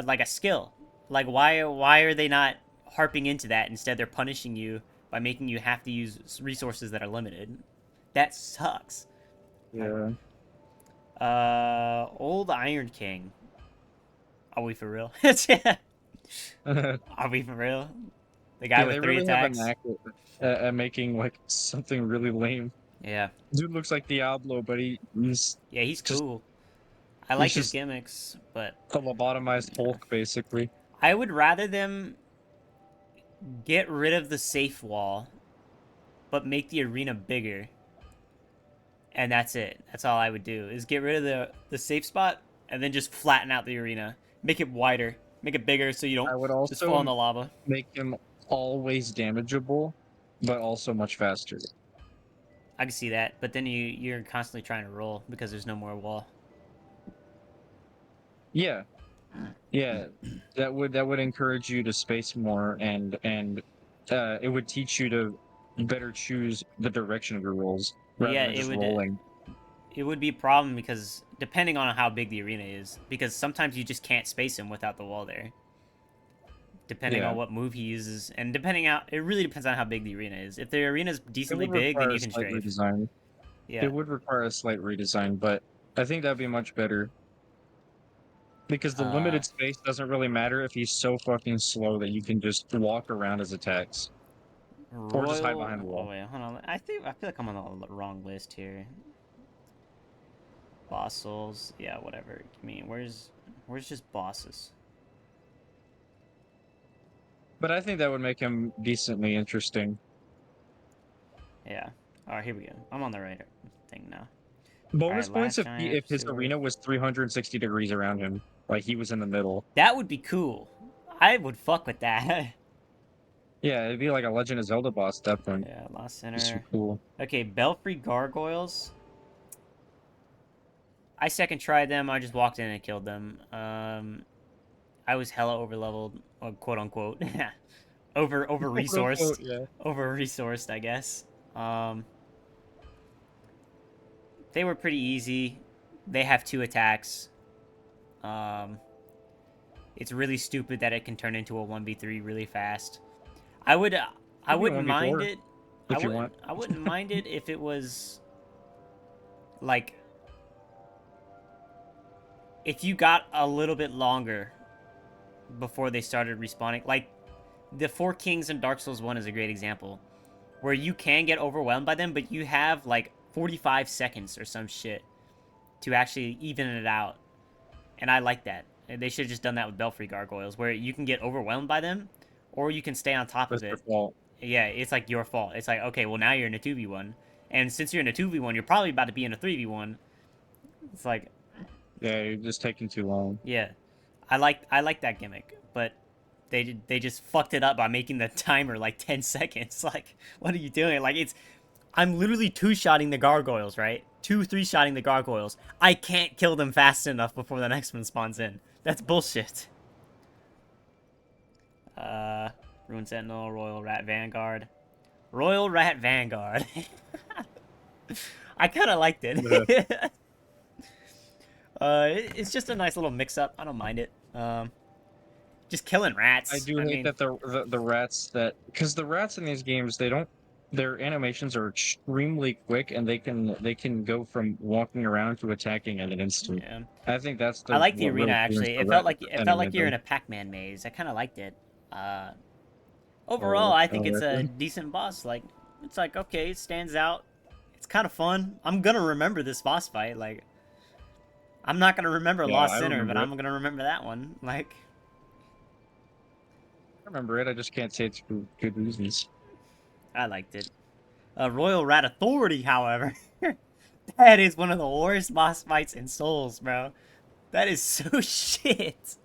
like a skill. Like why are they not harping into that? Instead, they're punishing you by making you have to use resources that are limited. That sucks. Yeah. Old Iron King. Are we for real? Are we for real? The guy Yeah, with they 3 really have a attacks. knack at making like something really lame. Yeah. Dude looks like Diablo, but he's Yeah, he's just cool. I he's like his just gimmicks, but a lobotomized Hulk, basically. I would rather them get rid of the safe wall, but make the arena bigger. And that's it. That's all I would do is get rid of the safe spot and then just flatten out the arena. Make it wider. Make it bigger so you don't I would just fall in also the lava. make him always damageable, but also much faster. I can see that, but then you're constantly trying to roll because there's no more wall. Yeah, yeah, that would encourage you to space more, and it would teach you to better choose the direction of your rolls But rather yeah, than just rolling. it would be a problem because depending on how big the arena is, because sometimes you just can't space him without the wall there. Depending Yeah, on what move he uses, and depending out, it really depends on how big the arena is. If the arena's it decently would big, then require a you can slight strafe. redesign. Yeah. It would require a slight redesign, but I think that'd be much better because the Uh, limited space doesn't really matter if he's so fucking slow that you can just walk around his attacks or just hide behind the Royal. Oh wall. wait, hold on. I feel like I'm on the wrong list here. Boss souls. Yeah, whatever. I mean, where's just bosses? But I think that would make him decently interesting. Yeah. All right, here we go. I'm on the right thing now. All Bonus right, points last if giant his sewer. arena was 360 degrees around him, like he was in the middle. That would be cool. I would fuck with that. Yeah, it'd be like a Legend of Zelda boss at that point. Yeah, Lost It's so Center. cool. Okay, Belfry Gargoyles. I second tried them. I just walked in and killed them. I was hella over leveled, quote unquote. over Quote unquote, resourced, yeah. over resourced, I guess. They were pretty easy. They have 2 attacks. Um, it's really stupid that it can turn into a 1v3 really fast. I would, I Could be a wouldn't mind 1v4 it. if you want. I wouldn't mind it if it was like if you got a little bit longer before they started respawning. Like the 4 Kings in Dark Souls 1 is a great example where you can get overwhelmed by them, but you have like 45 seconds or some shit to actually even it out. And I like that. They should have just done that with Belfry Gargoyles, where you can get overwhelmed by them, or you can stay on top That's of your it. fault. Yeah, it's like your fault. It's like, okay, well, now you're in a 2v1. And since you're in a 2v1, you're probably about to be in a 3v1. It's like, Yeah, you're just taking too long. yeah. I like that gimmick, but they just fucked it up by making the timer like 10 seconds. Like, what are you doing? Like, I'm literally 2-shotting the gargoyles, right? 3-shotting the gargoyles. I can't kill them fast enough before the next one spawns in. That's bullshit. Rune Sentinel, Royal Rat Vanguard. Royal Rat Vanguard. I kind of liked it. Yeah. It's just a nice little mix-up. I don't mind it. Just killing I rats. do I hate mean, that the rats that because the rats in these games they don't their animations are extremely quick and they can go from walking around to attacking in an instant. yeah. I think that's I the like the what arena really ruins actually. the It felt like you're in animation. a Pac-Man maze. I kind of liked it. Uh, Oh, Overall, I think oh, it's a record. decent boss. Like, it's like okay, it stands out. It's kind of fun. I'm gonna remember this boss fight. Like, I'm not gonna remember Yeah, Lost I Sinner, but remember it. I'm gonna remember that one. Like, I remember it. I just can't say it's for good reasons. I liked it. Royal Rat Authority, however, that is one of the worst boss fights in Souls, bro. That is so shit.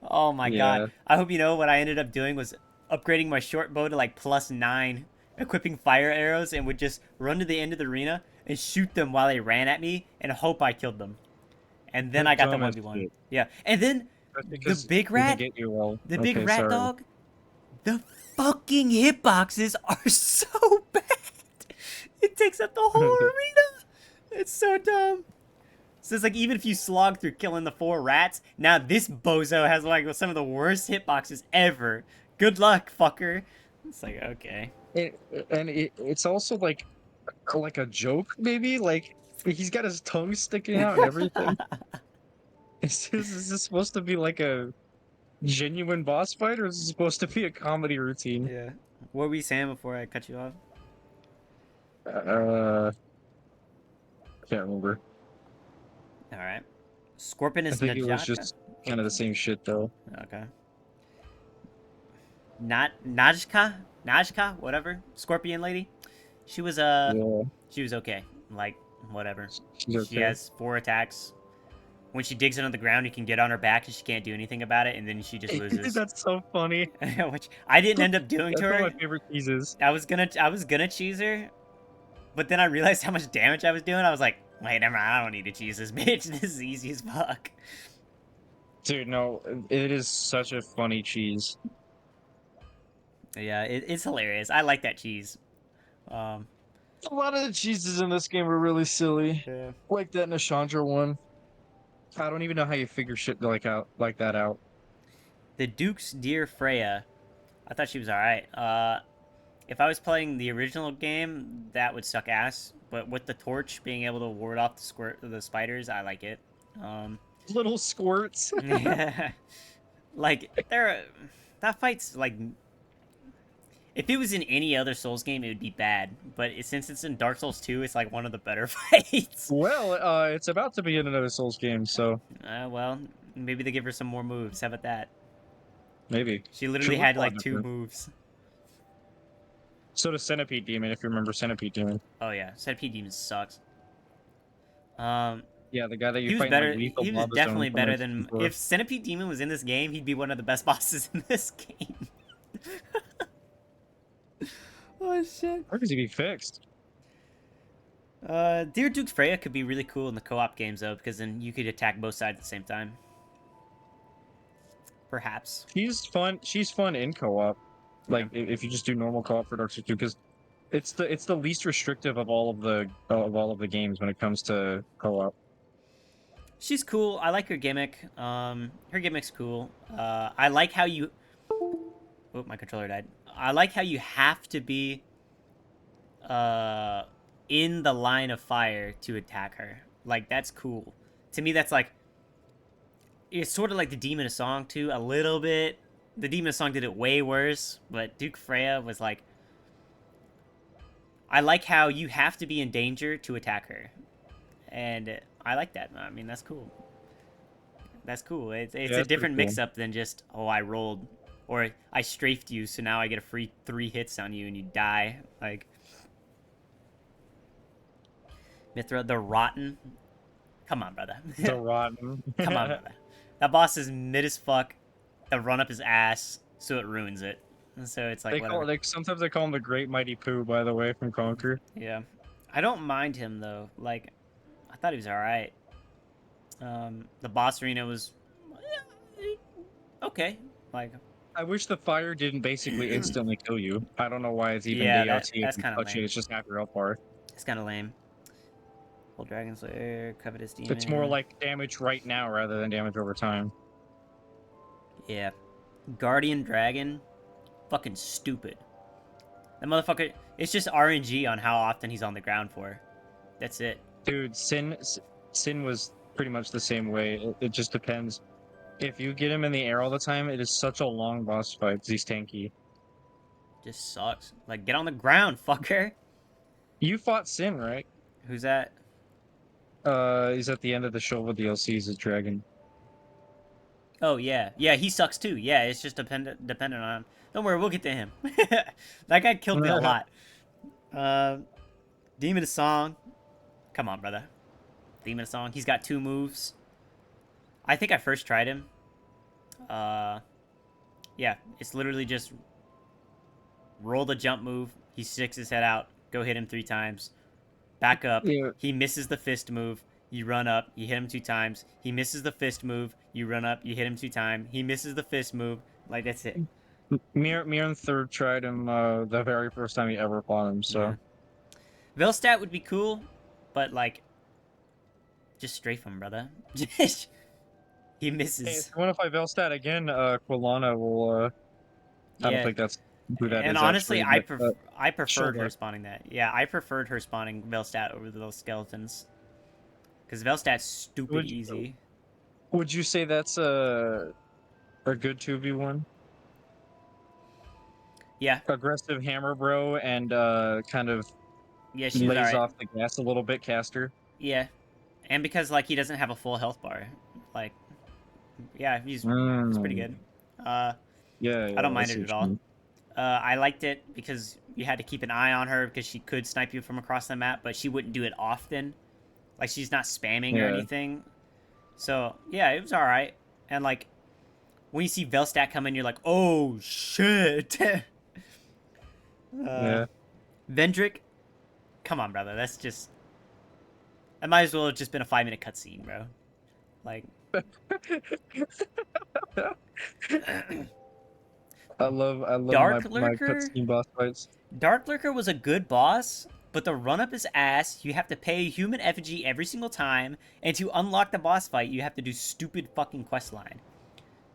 Oh my god. Yeah, I hope you know what I ended up doing was upgrading my short bow to like +9, equipping fire arrows, and would just run to the end of the arena and shoot them while they ran at me and hope I killed them. And then you're I got the dumb as 1v1. shit. Yeah. And then That's the because big we can rat, get you all. the big Okay, rat sorry. dog, the fucking hitboxes are so bad. It takes up the whole arena. It's so dumb. So it's like even if you slog through killing the 4 rats, now this bozo has like some of the worst hitboxes ever. Good luck, fucker. It's like okay. It, it's also like a joke, maybe. Like he's got his tongue sticking out and everything. Is this supposed to be like a genuine boss fight, or is it supposed to be a comedy routine? Yeah. What were we saying before I cut you off? Can't remember. All right. Scorpion I is think it was Najaka. just kind of the same shit though. Okay. Not Najka, whatever. Scorpion lady. She was Yeah, she was okay. Like whatever. she's She okay. has 4 attacks. When she digs into the ground, you can get on her back and she can't do anything about it, and then she just loses. That's so funny. Which I didn't end up doing to That's one her. of my favorite cheeses. I was gonna cheese her, but then I realized how much damage I was doing. I was like, wait, never mind. I don't need to cheese this bitch. This is easy as fuck. Dude, no, it is such a funny cheese. Yeah, it's hilarious. I like that cheese. Um, A lot of the cheeses in this game are really silly. yeah. Like that Nashandra one. I don't even know how you figure shit like that out. The Duke's Dear Freya. I thought she was alright. If I was playing the original game, that would suck ass. But with the torch being able to ward off the spiders, I like it. Little squirts. Like that fight's like, if it was in any other Souls game, it would be bad. But since it's in Dark Souls 2, it's like one of the better fights. Well, it's about to be in another Souls game, so Well, maybe they give her some more moves. How about that? maybe. She literally Should had look like on 2 different. moves. So does Centipede Demon, if you remember Centipede Demon. Oh yeah, Centipede Demon sucks. Yeah, the guy that He you was fight in better. like Lethal He was Lava Zone definitely from, better like, than before. if Centipede Demon was in this game. He'd be one of the best bosses in this game. Oh shit. Where does he be fixed? Dear Duke's Freya could be really cool in the co-op games though, because then you could attack both sides at the same time. Perhaps. She's fun. She's fun in co-op. Like Yeah. if you just do normal co-op for Dark Souls 2, because it's the least restrictive of all of the games when it comes to co-op. She's cool. I like her gimmick. Her gimmick's cool. I like how you. Oh, my controller died. I like how you have to be in the line of fire to attack her. Like that's cool. To me, that's like, it's sort of like the Demon of Song too, a little bit. The Demon of Song did it way worse, but Duke Freya was like, I like how you have to be in danger to attack her, and I like that. I mean, that's cool. That's cool. It's Yeah, a that's pretty different cool. mix-up than just, oh, I rolled, or I strafed you, so now I get a free 3 hits on you and you die. Like, Mithra, the Rotten. Come on, brother. The rotten. Come on, brother. That boss is mid as fuck. The run up his ass, so it ruins it. So it's like They whatever. call like sometimes they call him the Great Mighty Pooh, by the way, from Conquer. Yeah, I don't mind him though. Like, I thought he was all right. The boss arena was okay. Like, I wish the fire didn't basically instantly kill you. I don't know why it's even yeah, AOT that's if you kind of touch it. lame. It's just half your health bar. It's kind of lame. Full Dragon Slayer, Covetous Demon. It's more like damage right now rather than damage over time. Yeah, Guardian Dragon, fucking stupid. That motherfucker. It's just RNG on how often he's on the ground for. That's it. Dude, Sin was pretty much the same way. It just depends. If you get him in the air all the time, it is such a long boss fight because he's tanky. Just sucks. Like, get on the ground, fucker. You fought Sin, right? Who's that? He's at the end of the Shovel DLC. He's a dragon. Oh yeah, yeah. He sucks too. Yeah, it's just dependent on him. Don't worry, we'll get to him. That guy killed me a lot. Demon of Song. Come on, brother. Demon of Song. He's got 2 moves. I think I first tried him. Yeah, it's literally just roll the jump move. He sticks his head out. Go hit him 3 times. Back up. Yeah. He misses the fist move. You run up. You hit him 2 times. He misses the fist move. You run up. You hit him 2 times. He misses the fist move. Like, that's it. Mir and Third tried him the very first time he ever fought him. So Yeah. Velstat would be cool, but like, just strafe him, brother. Just he hey, misses. if you want to fight Velstad again, Quilana will. I don't Yeah, think that's who that is. and honestly, actually, but, I preferred sure. her spawning that. Yeah, I preferred her spawning Velstat over those skeletons, because Velstat's stupid Would you- easy. would you say that's A good 2v1. Yeah, Aggressive hammer bro and kind of yeah, she was lays alright. off the gas a little bit, caster. Yeah, and because like he doesn't have a full health bar, like yeah, he's pretty Mm. good. Uh, Yeah, I don't yeah, I mind see it at what you all. mean. I liked it because you had to keep an eye on her because she could snipe you from across the map, but she wouldn't do it often. Like she's not spamming or Yeah, anything. So yeah, it was all right. And like when you see Velstack come in, you're like, oh shit. uh, yeah. Vendrick, come on, brother. That's just that might as well have just been a 5 minute cutscene, bro. Like, I love my Dark my Lurker. cutscene boss fights. Dark Lurker was a good boss, but the run up is ass. You have to pay a human effigy every single time, and to unlock the boss fight, you have to do stupid fucking quest line.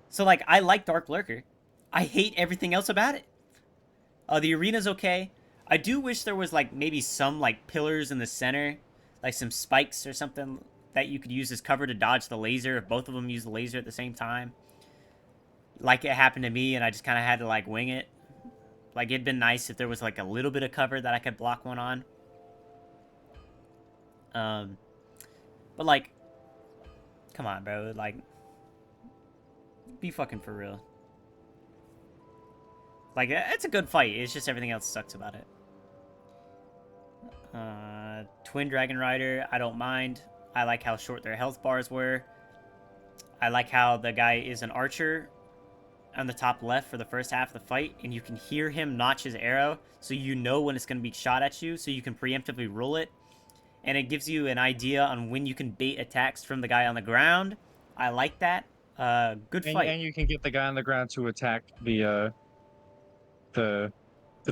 So like, I like Dark Lurker. I hate everything else about it. The arena's okay. I do wish there was like maybe some like pillars in the center, like some spikes or something that you could use as cover to dodge the laser if both of them use the laser at the same time. Like it happened to me, and I just kind of had to like wing it. Like it'd been nice if there was like a little bit of cover that I could block one on. Um, but like, come on, bro. Like, be fucking for real. Like, it's a good fight. It's just everything else sucks about it. Twin Dragon Rider, I don't mind. I like how short their health bars were. I like how the guy is an archer on the top left for the first half of the fight, and you can hear him notch his arrow, so you know when it's going to be shot at you, so you can preemptively roll it. And it gives you an idea on when you can bait attacks from the guy on the ground. I like that. Good fight. And you can get the guy on the ground to attack the the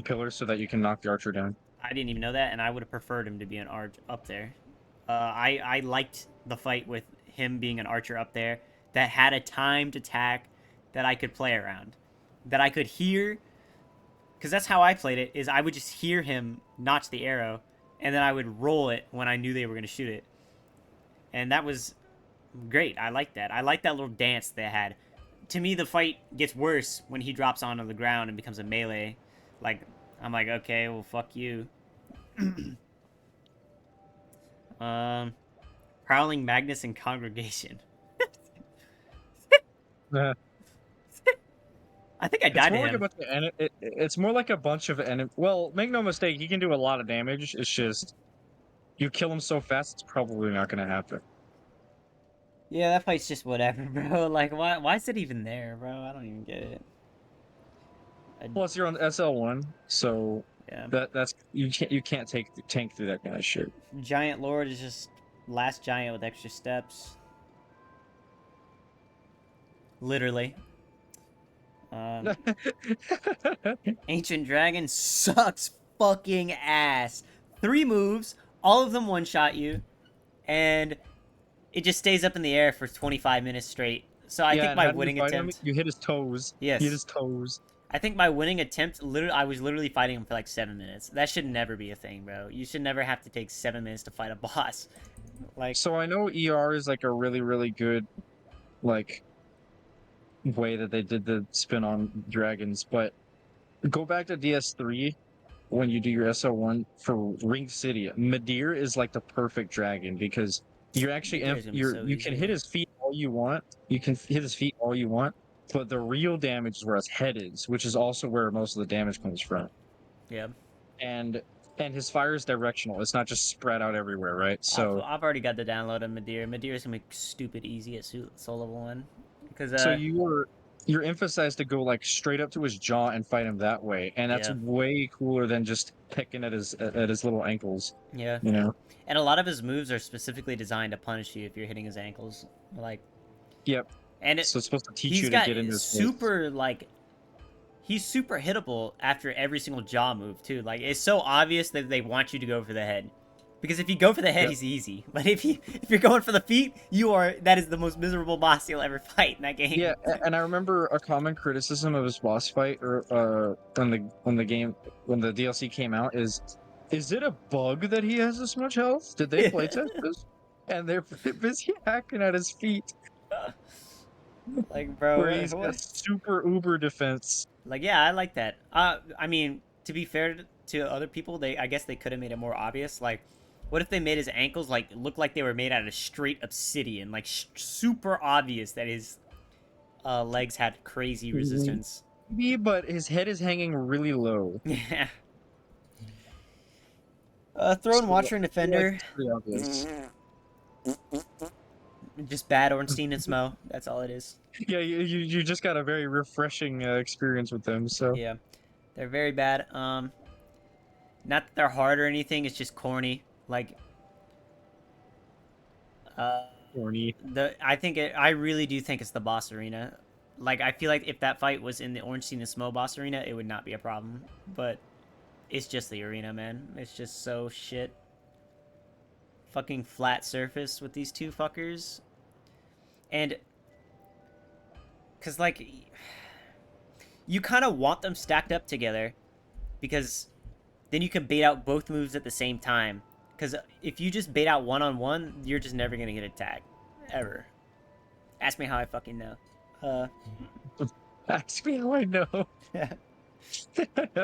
pillar so that you can knock the archer down. I didn't even know that, and I would have preferred him to be an arch up there. I liked the fight with him being an archer up there that had a timed attack that I could play around, that I could hear, because that's how I played it. Is I would just hear him notch the arrow, and then I would roll it when I knew they were going to shoot it, and that was great. I like that. I like that little dance they had. To me, the fight gets worse when he drops onto the ground and becomes a melee. Like, I'm like, okay, well, fuck you. um, Prowling Magnus and Congregation. Uh, I think I it's died to more like a him. bunch of it's more like a bunch of well, make no mistake, he can do a lot of damage. It's just you kill him so fast, it's probably not going to happen. Yeah, that fight's just whatever, bro. Like, why is it even there, bro? I don't even get it. Plus, you're on SL1, so Yeah. that's you can't take tank through that kind of shit. Giant Lord is just last giant with extra steps. Literally. Um, Ancient Dragon sucks fucking ass. 3 moves, all of them one-shot you, and it just stays up in the air for 25 minutes straight. So I Yeah, think and my how do you winning fight him? attempt... You hit his toes. You hit Yes. his toes. I think my winning attempt, literally, I was literally fighting him for like 7 minutes. That should never be a thing, bro. You should never have to take 7 minutes to fight a boss. Like, So I know ER is like a really, really good like way that they did the spin on dragons, but go back to DS3 when you do your SO1 for Ring City. Midir is like the perfect dragon because you're actually Midir is gonna be so you can easy. hit his feet all you want. You can hit his feet all you want, but the real damage is where his head is, which is also where most of the damage comes from. Yeah. And his fire is directional. It's not just spread out everywhere, right? So I've already got the download of Madeira. Madeira is gonna be stupid easy at Soul Level 1. Because, so you're emphasized to go like straight up to his jaw and fight him that way, and that's yeah. way cooler than just picking at his little ankles. Yeah. You know. And a lot of his moves are specifically designed to punish you if you're hitting his ankles. Like, Yep. and So it's supposed to teach he's you to got get into his face. super, like, he's super hittable after every single jaw move, too. Like, it's so obvious that they want you to go for the head. Because if you go for the head, Yep. he's easy. But if you're going for the feet, that is the most miserable boss you'll ever fight in that game. Yeah, and I remember a common criticism of his boss fight or when the game when the DLC came out is it a bug that he has this much health? Did they playtest this? And they're busy hacking at his feet. Like, Where bro, he's got what? super uber defense. Like, yeah, I like that. I mean, to be fair to other people, I guess they could have made it more obvious. Like, what if they made his ankles like look like they were made out of straight obsidian, like super obvious that his legs had crazy resistance. Maybe, but his head is hanging really low. Yeah. Throne So Watcher and I feel like Defender, it's pretty obvious. just bad Ornstein and Smo. That's all it is. Yeah, you just got a very refreshing experience with them. So Yeah, they're very bad. Not that they're hard or anything. It's just corny. Like, uh, corny. I really do think it's the boss arena. Like, I feel like if that fight was in the Ornstein and Smo boss arena, it would not be a problem. But it's just the arena, man. It's just so shit. Fucking flat surface with these two fuckers. And, cause like, you kind of want them stacked up together, because then you can bait out both moves at the same time. Because if you just bait out one-on-one, you're just never gonna get attacked. Ever. Ask me how I fucking know. Ask me how I know.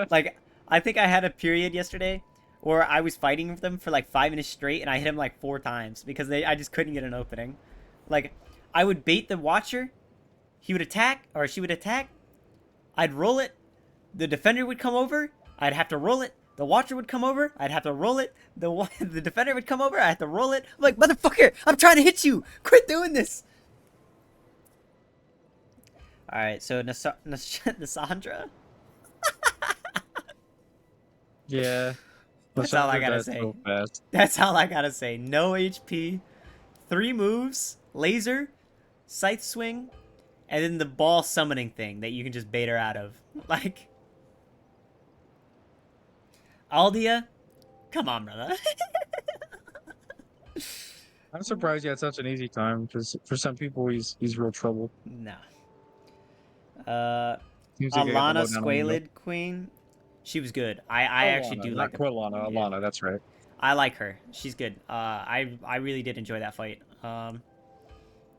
Like, I think I had a period yesterday where I was fighting with them for like 5 minutes straight, and I hit him like 4 times because I just couldn't get an opening. Like, I would bait the Watcher, he would attack, or she would attack, I'd roll it, the defender would come over, I'd have to roll it, the Watcher would come over, I'd have to roll it, the defender would come over, I had to roll it. I'm like, motherfucker, I'm trying to hit you! Quit doing this! Alright, so Nasandra? Yeah. That's all I gotta That's say. so fast. That's all I gotta say. No HP, 3 moves, laser, scythe swing, and then the ball summoning thing that you can just bait her out of. Like, Aldia, come on, brother. I'm surprised you had such an easy time because for some people he's real trouble. No. Uh, Seems like I got the Alana lowdown on him, though. Squalid Queen, she was good. I actually Alana, do not like the. Quilana. Yeah, Alana, that's right. I like her. She's good. I really did enjoy that fight.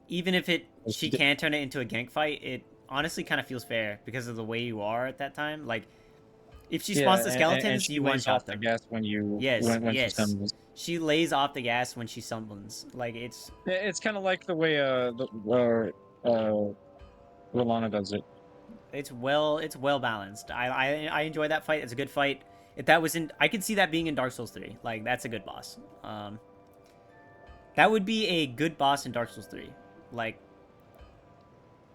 Even if she can turn it into a gank fight, it honestly kind of feels fair because of the way you are at that time. Like, if she spawns the skeletons, and she you lays one-shot off the them. gas when you Yes, when she yes. stumbles. She lays off the gas when she summons. Like, It's kind of like the way Rolana does it. it's well balanced. I enjoy that fight. It's a good fight. If that was in, I could see that being in Dark Souls 3. Like, that's a good boss. That would be a good boss in Dark Souls 3. Like,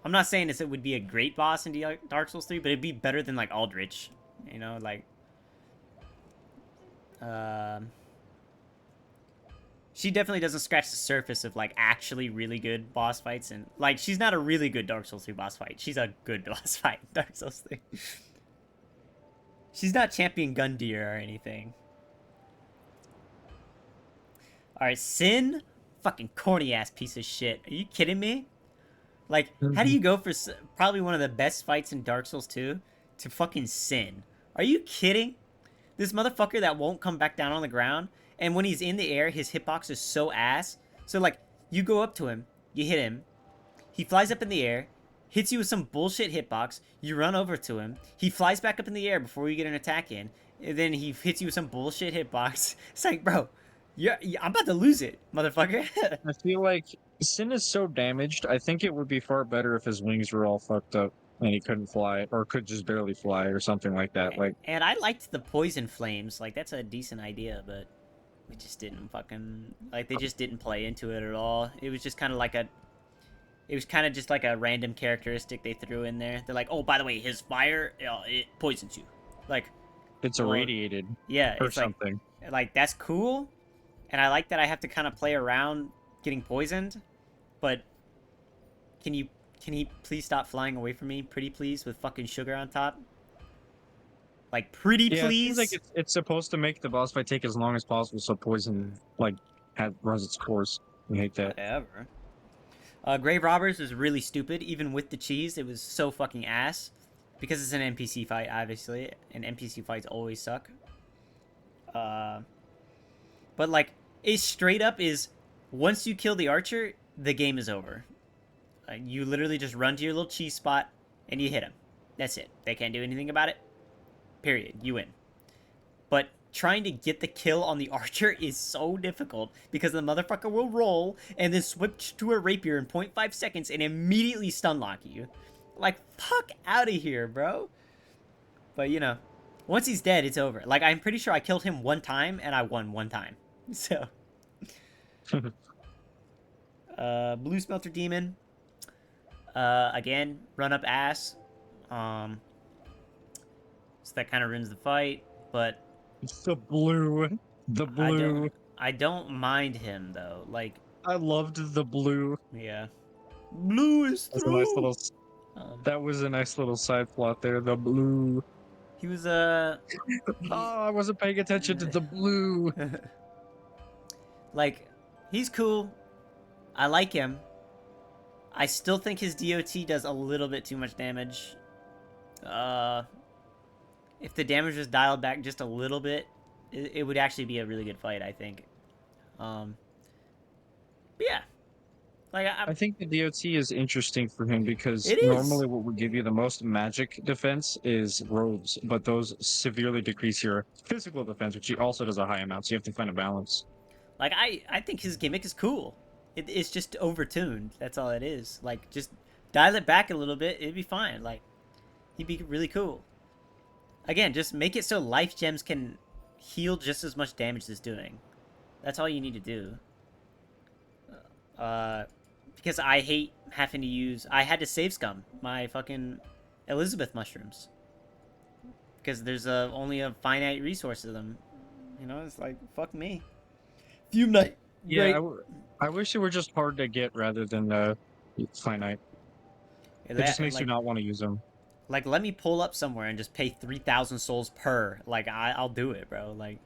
I'm not saying it would be a great boss in Dark Souls 3, but it'd be better than like Aldrich. You know, like, she definitely doesn't scratch the surface of like actually really good boss fights, and like, she's not a really good Dark Souls 3 boss fight. She's a good boss fight in Dark Souls 3. She's not Champion Gundyr or anything. Alright, Sin? Fucking corny ass piece of shit. Are you kidding me? Like, how do you go for probably one of the best fights in Dark Souls 2 to fucking Sin? Are you kidding? This motherfucker that won't come back down on the ground, and when he's in the air, his hitbox is so ass. So, like, you go up to him, you hit him, he flies up in the air, hits you with some bullshit hitbox, you run over to him, he flies back up in the air before you get an attack in, and then he hits you with some bullshit hitbox. It's like, bro, I'm about to lose it, motherfucker. I feel like Sin is so damaged. I think it would be far better if his wings were all fucked up and he couldn't fly, or could just barely fly, or something like that. Like, And I liked the poison flames. Like, that's a decent idea, but we just didn't fucking, like, they just didn't play into it at all. It was just kind of like a random characteristic they threw in there. They're like, oh, by the way, his fire, it poisons you. Like, it's well, irradiated yeah, or it's something. like that's cool, and I like that I have to kind of play around getting poisoned, but can he please stop flying away from me, pretty please, with fucking sugar on top? Like, pretty Yeah, it please. seems like it's supposed to make the boss fight take as long as possible, so poison like runs its course. I hate that. Whatever. Grave Robbers was really stupid, even with the cheese. It was so fucking ass. Because it's an NPC fight, obviously. And NPC fights always suck. But, like, it straight up is, once you kill the archer, the game is over. You literally just run to your little cheese spot and you hit him. That's it. They can't do anything about it. Period. You win. But trying to get the kill on the archer is so difficult because the motherfucker will roll and then switch to a rapier in 0.5 seconds and immediately stun lock you. Like, fuck out of here, bro. But, you know, once he's dead, it's over. Like, I'm pretty sure I killed him one time and I won one time. So. Blue Smelter Demon. Again, run up ass. So that kind of ruins the fight, but The blue. The blue. I don't mind him though. Like, I loved the blue. yeah, blue is That's a nice through. little. That was a nice little side plot there. The blue. He was Oh, I wasn't paying attention to the blue. like, he's cool. I like him. I still think his DOT does a little bit too much damage. If the damage was dialed back just a little bit, it would actually be a really good fight, I think. But yeah. Like, I think the DOT is interesting for him because It is. normally what would give you the most magic defense is robes, but those severely decrease your physical defense, which he also does a high amount, so you have to find a balance. Like, I think his gimmick is cool. It's just overtuned. That's all it is. Like, just dial it back a little bit. It'd be fine. Like, he'd be really cool. Again, just make it so life gems can heal just as much damage as it's doing. That's all you need to do. Because I hate having to use... I had to save scum my fucking Elizabeth mushrooms. Because there's only a finite resource of them. You know, it's like, fuck me. Fume Knight. Yeah, I wish it were just hard to get rather than finite. It just makes you not want to use them. Like, let me pull up somewhere and just pay 3,000 souls per. Like, I'll do it, bro. Like,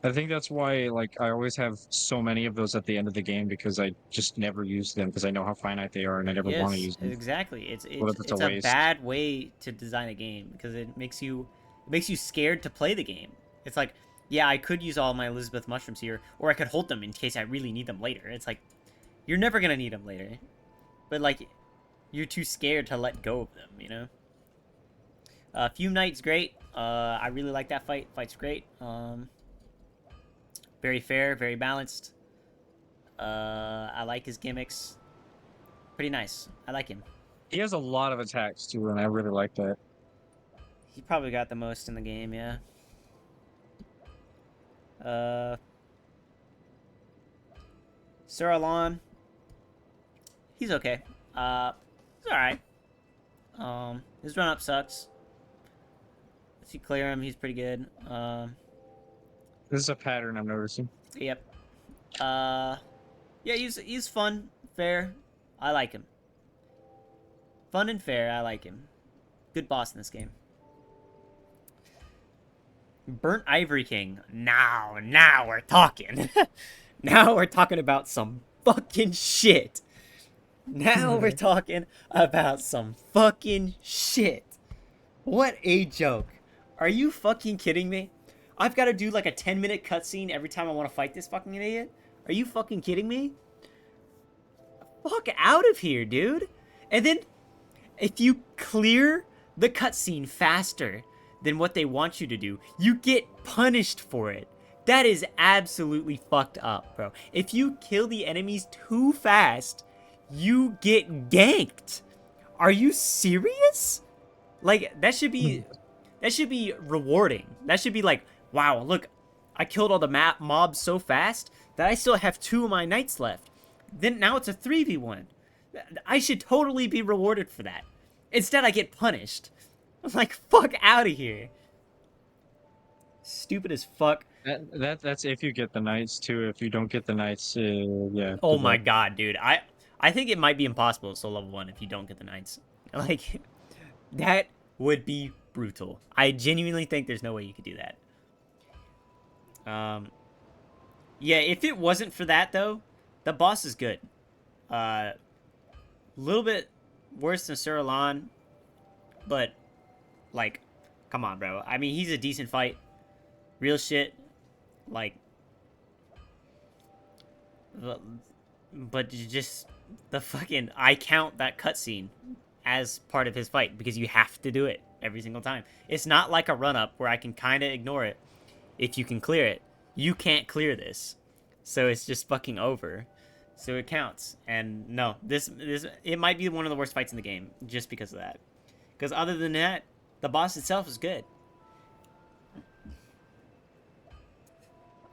I think that's why, like, I always have so many of those at the end of the game because I just never use them because I know how finite they are and I never want to use them. Exactly. It's a a waste? bad way to design a game because it makes you scared to play the game. It's like, yeah, I could use all my Elizabeth mushrooms here, or I could hold them in case I really need them later. It's like, you're never gonna need them later, but like, you're too scared to let go of them, you know? Fume Knight's great. I really like that fight. Fight's great. Very fair, very balanced. I like his gimmicks. Pretty nice. I like him. He has a lot of attacks too, and I really like that. He probably got the most in the game, yeah. sl1. He's okay. He's alright. His run up sucks. If you clear him, he's pretty good. This is a pattern I'm noticing. Yep. Yeah, he's fun, fair. I like him. Fun and fair, I like him. Good boss in this game. Burnt Ivory King. Now we're talking. Now we're talking about some fucking shit. Now we're talking about some fucking shit. What a joke. Are you fucking kidding me? I've got to do like a 10-minute cutscene every time I want to fight this fucking idiot? Are you fucking kidding me? Fuck out of here, dude. And then, if you clear the cutscene faster than what they want you to do, you get punished for it. That is absolutely fucked up, bro. If you kill the enemies too fast, you get ganked. Are you serious? Like, that should be rewarding. That should be like, wow, look, I killed all the mobs so fast that I still have 2 of my knights left. Then now it's a 3v1. I should totally be rewarded for that. Instead, I get punished. I'm like, fuck out of here. Stupid as fuck. That's if you get the knights too. If you don't get the knights, yeah. Oh my god, dude. I think it might be impossible to solo level 1 if you don't get the knights. Like, that would be brutal. I genuinely think there's no way you could do that. Yeah, if it wasn't for that, though, the boss is good. A little bit worse than sl1, but, like, come on, bro. I mean, he's a decent fight. Real shit. Like, but you just I count that cutscene as part of his fight because you have to do it every single time. It's not like a run up where I can kind of ignore it if you can clear it. You can't clear this, so it's just fucking over. So it counts. And no, this it might be one of the worst fights in the game just because of that. Because other than that, the boss itself is good.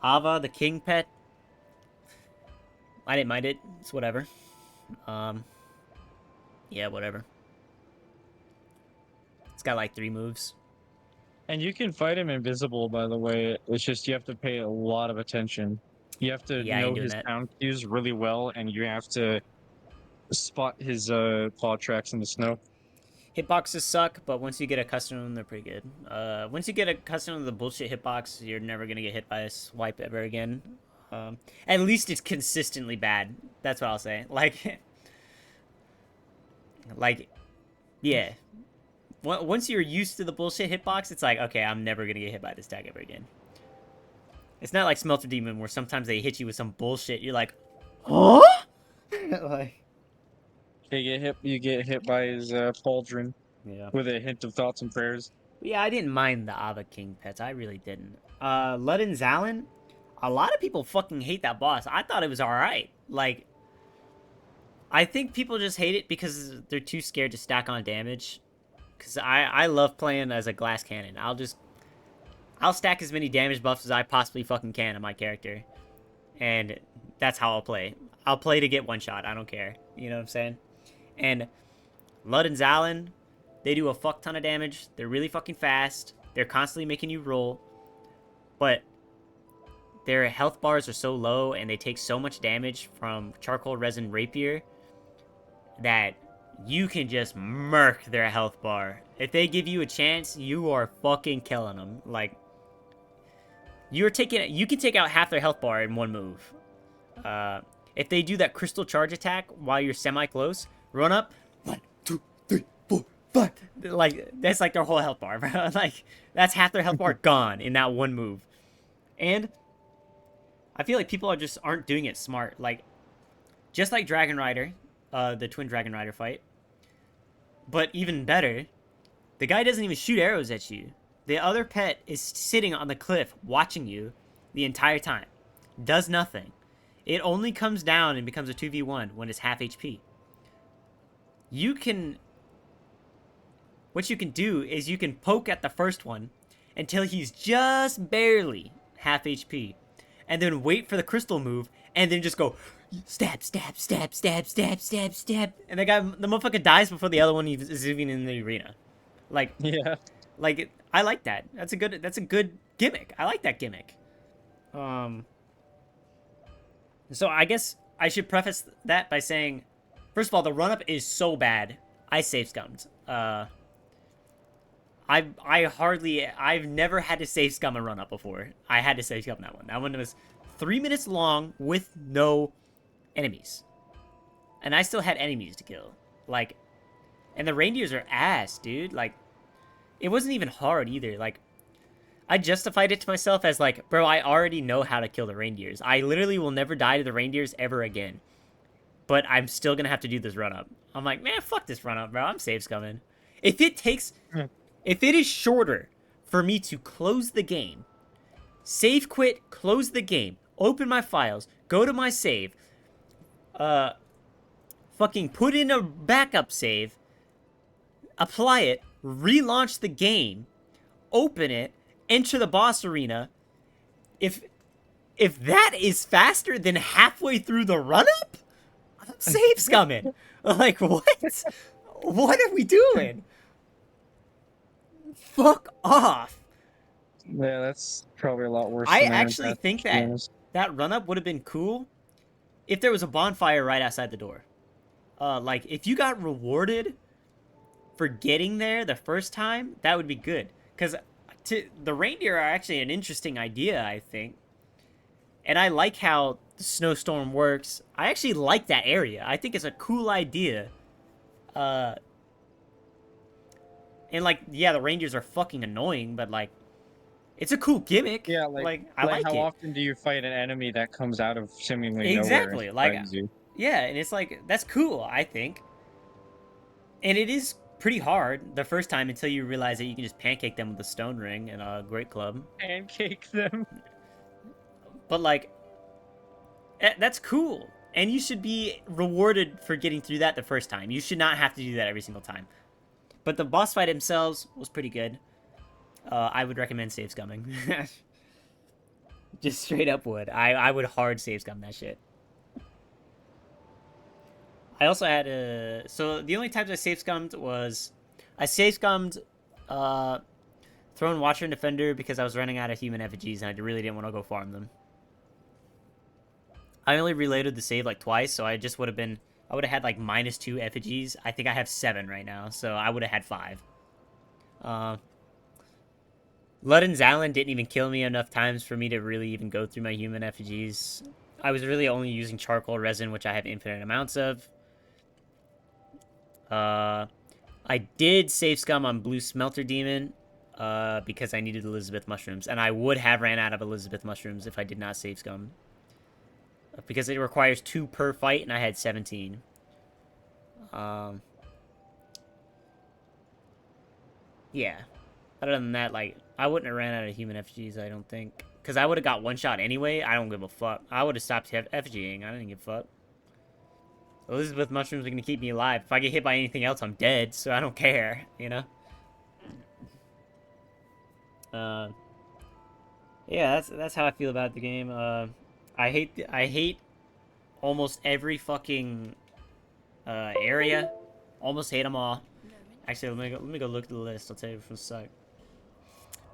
Ava, the king pet. I didn't mind it. It's whatever. Yeah, whatever. It's got like 3 moves. And you can fight him invisible, by the way. It's just you have to pay a lot of attention. You have to Yeah, I ain't know doing his that. sound cues really well, and you have to spot his paw tracks in the snow. Hitboxes suck, but once you get accustomed to them, they're pretty good. Once you get accustomed to the bullshit hitbox, you're never gonna get hit by a swipe ever again. At least it's consistently bad. That's what I'll say. Like, yeah. Once you're used to the bullshit hitbox, it's like, okay, I'm never gonna get hit by this tag ever again. It's not like Smelter Demon where sometimes they hit you with some bullshit. You're like, huh? Like, You get hit by his pauldron yeah. with a hint of thoughts and prayers. Yeah, I didn't mind the Ava King pets. I really didn't. Ludin Zalin, a lot of people fucking hate that boss. I thought it was alright. Like, I think people just hate it because they're too scared to stack on damage. Because I love playing as a glass cannon. I'll stack as many damage buffs as I possibly fucking can on my character. And that's how I'll play. I'll play to get one shot. I don't care. You know what I'm saying? And Ludin Zalin, they do a fuck ton of damage. They're really fucking fast. They're constantly making you roll. But their health bars are so low and they take so much damage from Charcoal Resin Rapier that you can just murk their health bar. If they give you a chance, you are fucking killing them. Like, you can take out half their health bar in one move. If they do that crystal charge attack while you're semi-close, run up, 1, 2, 3, 4, 5. Like, that's like their whole health bar, bro. Like, that's half their health bar gone in that one move. And I feel like people aren't doing it smart. Like, just like Dragon Rider, the Twin Dragon Rider fight. But even better, the guy doesn't even shoot arrows at you. The other pet is sitting on the cliff watching you the entire time. Does nothing. It only comes down and becomes a 2v1 when it's half HP. What you can do is you can poke at the first one until he's just barely half HP. And then wait for the crystal move and then just go stab, stab, stab, stab, stab, stab, stab. And the motherfucker dies before the other one is even in the arena. Like, Yeah. I like that. That's a good gimmick. I like that gimmick. So I guess I should preface that by saying, first of all, the run-up is so bad. I save scummed. I've never had to save scum a run-up before. I had to save scum that one. That one was 3 minutes long with no enemies. And I still had enemies to kill. Like, and the reindeers are ass, dude. Like, it wasn't even hard either. Like, I justified it to myself as like, bro, I already know how to kill the reindeers. I literally will never die to the reindeers ever again. But I'm still gonna have to do this run-up. I'm like, man, fuck this run-up, bro. I'm save scumming. If it is shorter for me to close the game, save quit, close the game, open my files, go to my save, fucking put in a backup save, apply it, relaunch the game, open it, enter the boss arena. If that is faster than halfway through the run-up, I'm save scumming. Like, what? What are we doing? Fuck off. Yeah, that's probably a lot worse. I than actually Iron think Path, to be that honest. that run-up would have been cool if there was a bonfire right outside the door. Like, if you got rewarded for getting there the first time, that would be good. Because the reindeer are actually an interesting idea, I think. And I like how the snowstorm works. I actually like that area. I think it's a cool idea. And, like, yeah, the reindeers are fucking annoying, but, like, it's a cool gimmick. Yeah, I like how it. often do you fight an enemy that comes out of seemingly nowhere and Exactly. Like, surprises you? Yeah, and it's like that's cool, I think. And it is pretty hard the first time until you realize that you can just pancake them with a stone ring and a great club. Pancake them. But like that's cool. And you should be rewarded for getting through that the first time. You should not have to do that every single time. But the boss fight themselves was pretty good. I would recommend save scumming. Just straight up would. I would hard save scum that shit. I also had a... So the only times I save scummed was... I save scummed Throne Watcher and Defender because I was running out of human effigies and I really didn't want to go farm them. I only reloaded the save like twice, so I just would have been... I would have had like -2 effigies. I think I have 7 right now, so I would have had 5. Ludden's Island didn't even kill me enough times for me to really even go through my human effigies. I was really only using charcoal resin, which I have infinite amounts of. I did save scum on Blue Smelter Demon because I needed Elizabeth mushrooms, and I would have ran out of Elizabeth mushrooms if I did not save scum. Because it requires 2 per fight, and I had 17. Yeah. Other than that, like, I wouldn't have ran out of human effigies, I don't think. Because I would have got one shot anyway. I don't give a fuck. I would have stopped effigying. I didn't give a fuck. Elizabeth mushrooms are going to keep me alive. If I get hit by anything else, I'm dead, so I don't care, you know? Yeah, that's how I feel about the game. I hate almost every fucking area. Almost hate them all. Actually, let me go look at the list. I'll tell you from the site.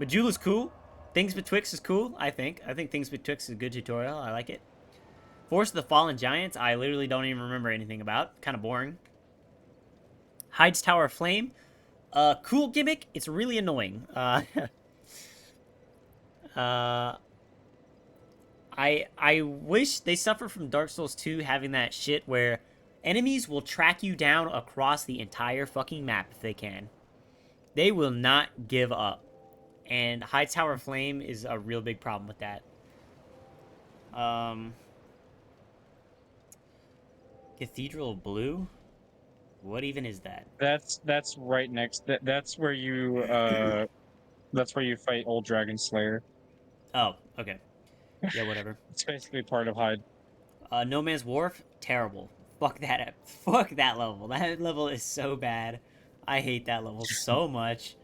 Majula's cool. Things Betwixt is cool, I think. I think Things Betwixt is a good tutorial. I like it. Force of the Fallen Giants, I literally don't even remember anything about. Kind of boring. Hyde's Tower of Flame. Cool gimmick. It's really annoying. I wish they suffer from Dark Souls 2 having that shit where enemies will track you down across the entire fucking map if they can. They will not give up. And High Tower Flame is a real big problem with that. Cathedral Blue? What even is that? That's right next. That's where you fight Old Dragon Slayer. Oh, okay. Yeah, whatever. It's basically part of Hyde. No Man's Wharf? Terrible. Fuck that up. Fuck that level. That level is so bad. I hate that level so much.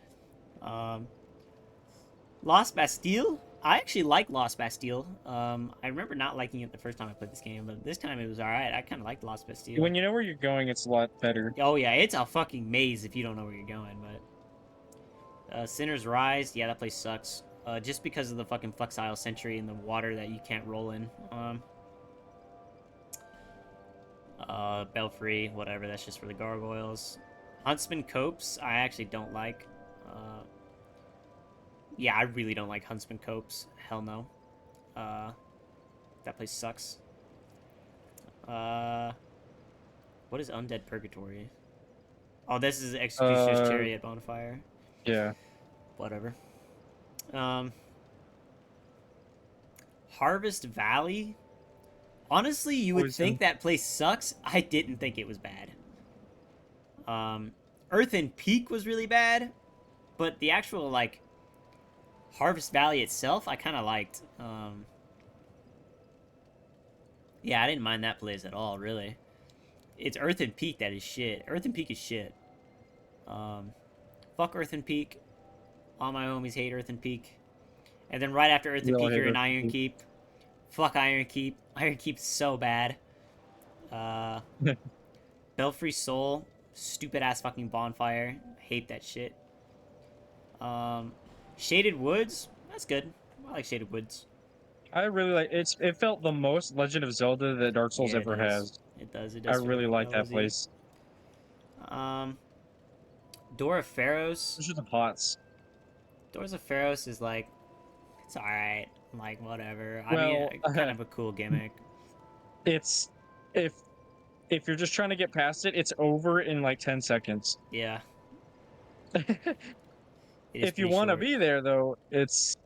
Lost Bastille? I actually like Lost Bastille. I remember not liking it the first time I played this game, but this time it was alright. I kind of liked Lost Bastille. When you know where you're going, it's a lot better. Oh yeah, it's a fucking maze if you don't know where you're going, but... Sinner's Rise? Yeah, that place sucks. Just because of the fucking Fluxile Sentry and the water that you can't roll in. Belfry, whatever, that's just for the gargoyles. Huntsman Copes, I actually don't like. Yeah, I really don't like Huntsman Copes. Hell no. That place sucks. What is Undead Purgatory? Oh, this is Executioner's Chariot Bonfire. Yeah. Whatever. Harvest Valley? Honestly, you would think that place sucks. I didn't think it was bad. Earthen Peak was really bad, but the actual, like, Harvest Valley itself, I kind of liked. Yeah, I didn't mind that place at all, really. It's Earthen Peak that is shit. Earthen Peak is shit. Fuck Earthen Peak. All my homies hate Earthen Peak. And then right after Earthen Peak, you're in Iron Keep. Fuck Iron Keep. Iron Keep's so bad. Belfry Soul. Stupid ass fucking bonfire. Hate that shit. Shaded Woods. That's good. I like Shaded Woods. I really like it felt the most Legend of Zelda that Dark Souls ever has. It does. I really like that place. Door of Pharaohs. Those are the pots. Doors of Pharaohs is like, it's alright. Like, whatever. I Well, mean, kind of a cool gimmick. It's if you're just trying to get past it, it's over in like 10 seconds. Yeah. If you want to be there, though, it's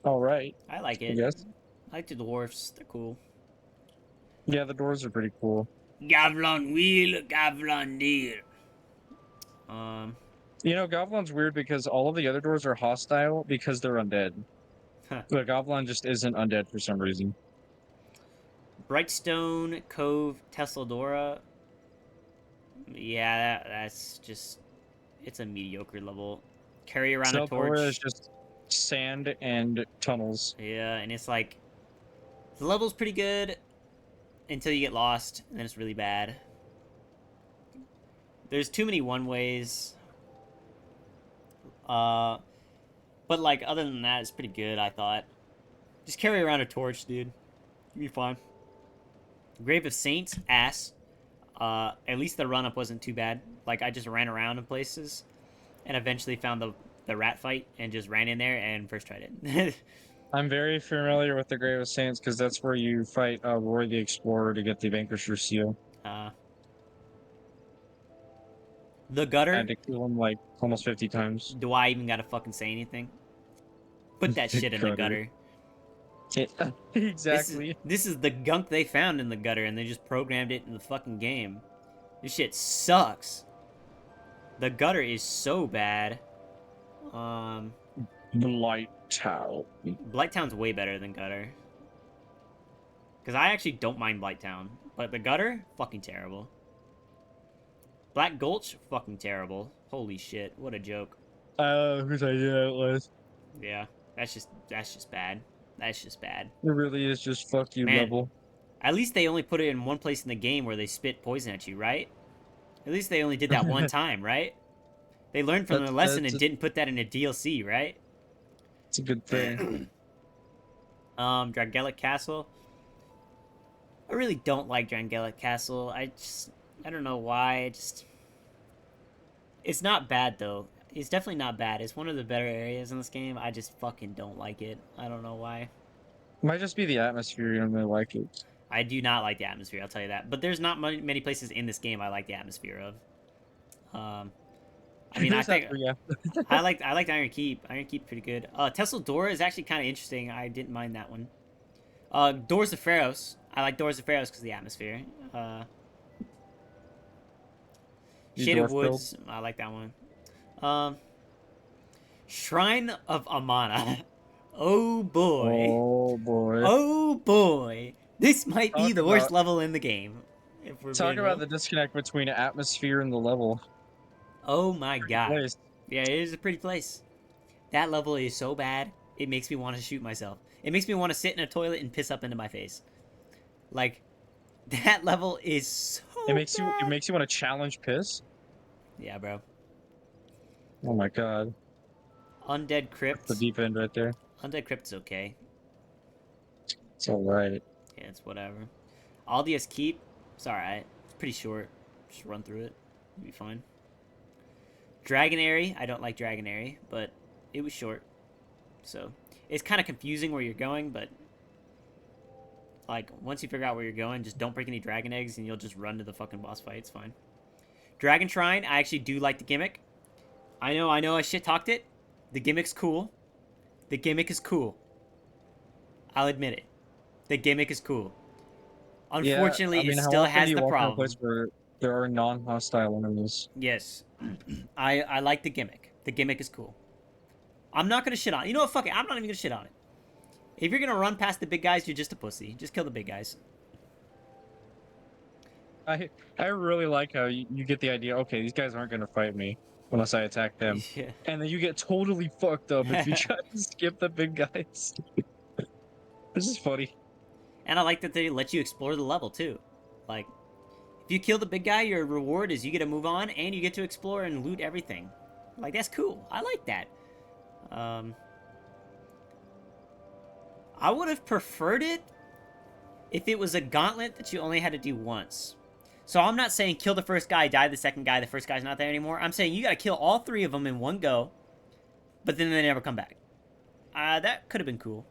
all right. I like it. I guess. I like the dwarfs. They're cool. Yeah, the doors are pretty cool. Gavlon wheel, Gavlon deal. You know, Goblin's weird because all of the other doors are hostile because they're undead. Huh. But Goblin just isn't undead for some reason. Brightstone Cove, Tesladora. Yeah, that's just, it's a mediocre level. Carry around a Seldora is torch. just sand and tunnels. Yeah, and it's like, the level's pretty good until you get lost, and then it's really bad. There's too many one ways. But like other than that, it's pretty good. I thought. Just carry around a torch, dude. You'll be fine. Grave of Saints, ass. At least the run up wasn't too bad. Like I just ran around in places, and eventually found the rat fight and just ran in there and first tried it. I'm very familiar with the Grave of Saints because that's where you fight Roy the Explorer to get the Vanquisher seal. uh, the I gutter. had to kill him like almost 50 times. Do I even gotta fucking say anything? Put that The shit in the gutter. gutter. Exactly. This is the gunk they found in the gutter, and they just programmed it in the fucking game. This shit sucks. The gutter is so bad. Blight Town. Blighttown's way better than gutter. Because I actually don't mind Blighttown. But the gutter, fucking terrible. Black Gulch, fucking terrible. Holy shit, what a joke. Whose idea it was? Yeah, that's just bad. That's just bad. It really is just fuck you Man. level. At least they only put it in one place in the game where they spit poison at you, right? At least they only did that one time, right? They learned from the lesson and didn't put that in a DLC, right? It's a good thing. Drangelic Castle. I really don't like Drangelic Castle. I don't know why. It's not bad though. It's definitely not bad. It's one of the better areas in this game. I just fucking don't like it. I don't know why. Might just be the atmosphere. You don't really like it. I do not like the atmosphere. I'll tell you that. But there's not many places in this game I like the atmosphere of. I mean, I think I liked Iron Keep. Iron Keep pretty good. Tesla Dora is actually kind of interesting. I didn't mind that one. Doors of Pharos. I like Doors of Pharos because of the atmosphere. Shade of Woods. I like that one. Shrine of Amana. Oh boy. Oh boy. Oh boy. This might be Talk the worst about- level in the game. If we're Talk being about real. the disconnect between atmosphere and the level. Oh my god. Place. Yeah, it is a pretty place. That level is so bad, it makes me want to shoot myself. It makes me want to sit in a toilet and piss up into my face. Like, that level is so It makes bad. you want to challenge piss. Yeah, bro. Oh my god. Undead Crypt. The deep end right there. Undead Crypt's okay. It's alright. Yeah, it's whatever. Aldius Keep. It's alright. It's pretty short. Just run through it. You'll be fine. Dragonary. I don't like Dragonary, but it was short. So, it's kind of confusing where you're going, but like, once you figure out where you're going, just don't break any dragon eggs and you'll just run to the fucking boss fight. It's fine. Dragon Shrine. I actually do like the gimmick. I know I shit-talked it. The gimmick's cool. The gimmick is cool. I'll admit it. The gimmick is cool. Unfortunately, yeah, I mean, it how still often has do you the walk in a problem. place where there are non-hostile enemies? Yes. I like the gimmick. The gimmick is cool. I'm not gonna shit on it. You know what? Fuck it. I'm not even gonna shit on it. If you're gonna run past the big guys, you're just a pussy. Just kill the big guys. I really like how you get the idea, okay, these guys aren't gonna fight me unless I attack them. Yeah. And then you get totally fucked up if you try to skip the big guys. This is funny. And I like that they let you explore the level too. Like, if you kill the big guy, your reward is you get to move on and you get to explore and loot everything. Like, that's cool. I like that. I would have preferred it if it was a gauntlet that you only had to do once. So I'm not saying kill the first guy, die the second guy, the first guy's not there anymore. I'm saying you gotta kill all three of them in one go, but then they never come back. That could have been cool.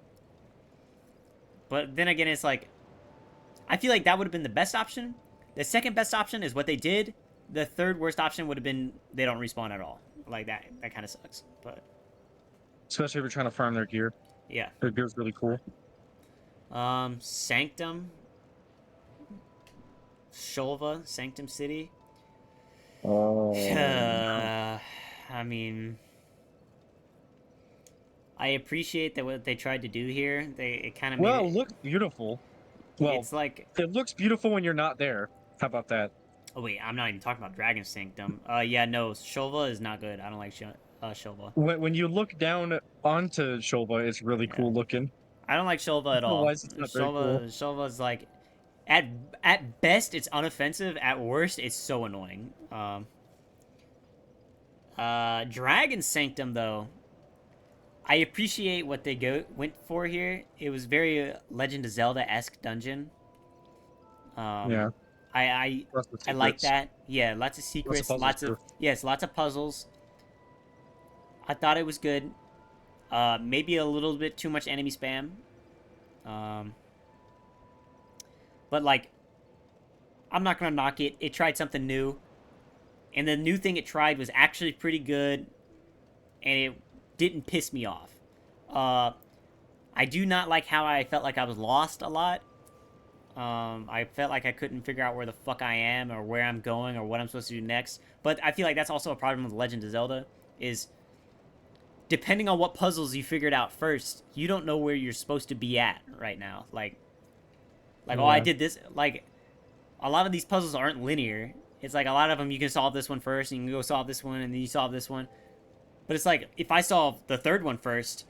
But then again, it's like, I feel like that would have been the best option. The second best option is what they did. The third worst option would have been they don't respawn at all. Like, that kind of sucks. But Especially if you're trying to farm their gear. yeah. Their gear's really cool. Sanctum. Shulva, Sanctum City. Oh. I mean, I appreciate that what they tried to do here. It kind of made Well, it it. looks beautiful. Well, It's like, it looks beautiful when you're not there. How about that? oh wait, I'm not even talking about Dragon Sanctum. Yeah, no, Shulva is not good. I don't like Shulva. When you look down onto Shulva, it's really Yeah, cool looking. I don't like Shulva at all. Otherwise, it's not very cool. Shulva is like, at best it's unoffensive. At worst, it's so annoying. Dragon Sanctum though, I appreciate what they went for here. It was very Legend of Zelda esque dungeon. Yeah, I I lots of I like secrets. that. Yeah, lots of Lots of secrets, puzzles lots of too. yes, lots of puzzles. I thought it was good. Maybe a little bit too much enemy spam. Um, but like, I'm not gonna knock it. It tried something new, and the new thing it tried was actually pretty good, and it didn't piss me off. Uh, I do not like how I felt like I was lost a lot. I felt like I couldn't figure out where the fuck I am or where I'm going or what I'm supposed to do next. But I feel like that's also a problem with Legend of Zelda is depending on what puzzles you figured out first, you don't know where you're supposed to be at right now. Like oh, I Yeah. did this. Like a lot of these puzzles aren't linear. It's like a lot of them you can solve this one first, and you can go solve this one, and then you solve this one. But it's like if I solve the third one first,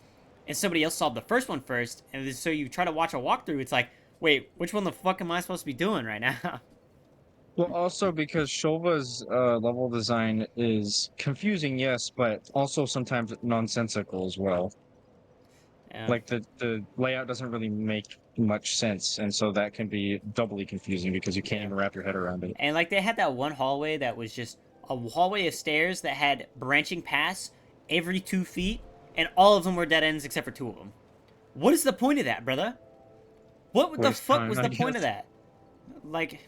and somebody else solved the first one first, and so you try to watch a walkthrough, it's like, wait, which one the fuck am I supposed to be doing right now? Well, also because Shulva's level design is confusing, yes, but also sometimes nonsensical as well. Yeah. Like the layout doesn't really make much sense, and so that can be doubly confusing because you can't Yeah. even wrap your head around it. And like they had that one hallway that was just a hallway of stairs that had branching paths every 2 feet, and all of them were dead ends except for two of them. What is the point of that, brother? What the Waste fuck time, was I the point of guess. that? Like,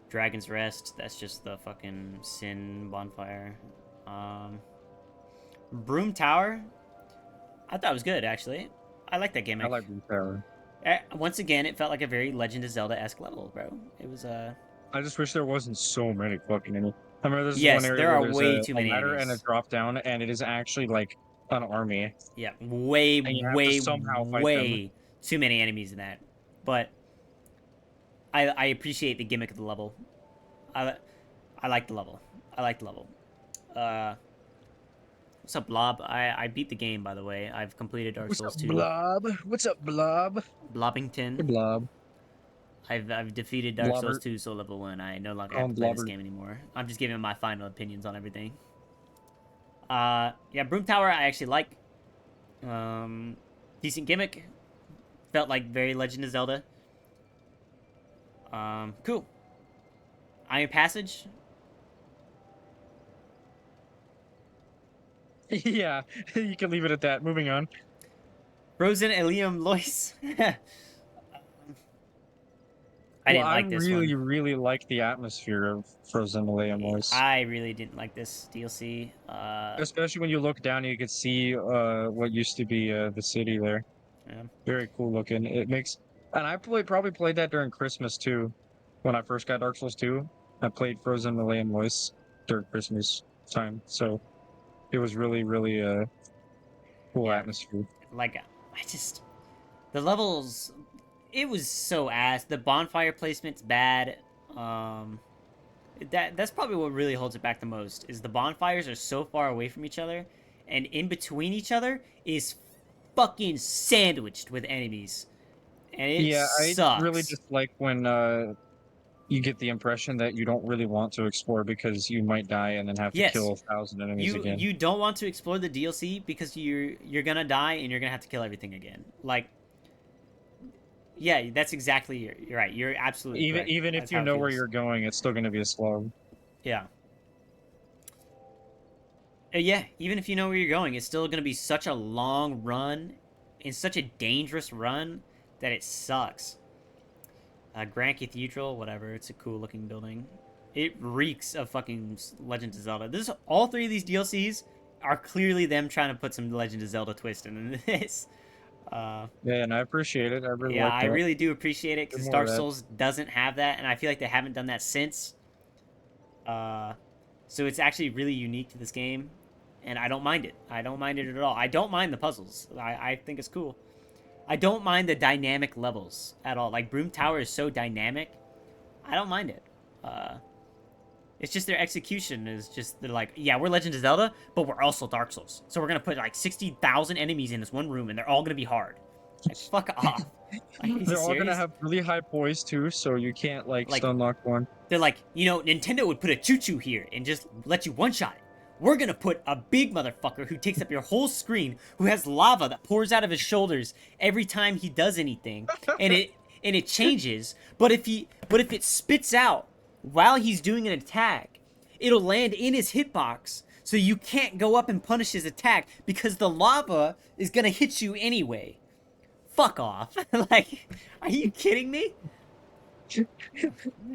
Dragon's Rest, that's just the fucking Sin bonfire. Broom Tower, I thought it was good actually. I like that I gimmick. like Blue Tower. Once again, it felt like a very Legend of Zelda esque level, bro. It was I just wish there wasn't so many fucking enemies. I remember this is one yes, area there where are there's way too a many ladder and a enemies. drop down, and it is actually like an army, Yeah, way, and you have to way, somehow fight them. way too many enemies in that. But I appreciate the gimmick of the level. I I like the level. I like the level. Uh, what's up, Blob? I beat the game, by the way. I've completed Dark What's up, Souls 2. Blob? What's up, Blob? Hey, Blobbington. Blob. I've defeated Dark Souls Blobber. 2 so level 1. I no longer Call have him to play this Blobber. game anymore. I'm just giving my final opinions on everything. Yeah, Broom Tower I actually like. Decent gimmick. Felt like very Legend of Zelda. Cool. Iron Passage. Yeah, you can leave it at that. Moving on. Frozen Elium Lois. I Well, didn't I like this really, one. really like the atmosphere of Frozen Malaya Moist. I really didn't like this DLC. Especially when you look down, you can see what used to be the city there. Yeah. Very cool looking. It makes, and probably played that during Christmas too. When I first got Dark Souls 2, I played Frozen Malaya Moist during Christmas time. So it was really, really cool Yeah. atmosphere. Like, I just. The levels. It was so ass. The bonfire placement's bad. Um. That's probably what really holds it back the most is the bonfires are so far away from each other, and in between each other is fucking sandwiched with enemies, and it Yeah, I really sucks. dislike when you get the impression that you don't really want to explore because you might die and then have to Yes, kill 1,000 enemies you again. you don't want to explore the DLC because you're gonna die and you're gonna have to kill everything again. Like, yeah, that's exactly you're right. You're absolutely Even correct. even if That's you how it know where feels. you're going, it's still going to be a slog. Yeah. Yeah, even if you know where you're going, it's still going to be such a long run and such a dangerous run that it sucks. Grand Cathedral, whatever. It's a cool looking building. It reeks of fucking Legend of Zelda. This all three of these DLCs are clearly them trying to put some Legend of Zelda twist in this. Yeah, and I appreciate it. I really Yeah, like I that. really do appreciate it Do because more Dark of that. Souls doesn't have that, and I feel like they haven't done that since. Uh, so it's actually really unique to this game, and I don't mind it. I don't mind it at all. I don't mind the puzzles. I think it's cool. I don't mind the dynamic levels at all. Like Broom Tower is so dynamic. I don't mind it. Uh, it's just their execution is just they're like, yeah, we're Legend of Zelda, but we're also Dark Souls. So we're gonna put like 60,000 enemies in this one room, and they're all gonna be hard. Like fuck off. Like, are you They're all gonna serious? have really high poise too, so you can't like Like stun lock one. they're like, Nintendo would put a choo-choo here and just let you one-shot it. We're gonna put a big motherfucker who takes up your whole screen, who has lava that pours out of his shoulders every time he does anything, and it changes. But if it spits out while he's doing an attack, it'll land in his hitbox, so you can't go up and punish his attack because the lava is gonna hit you anyway. Fuck off! Like, are you kidding me?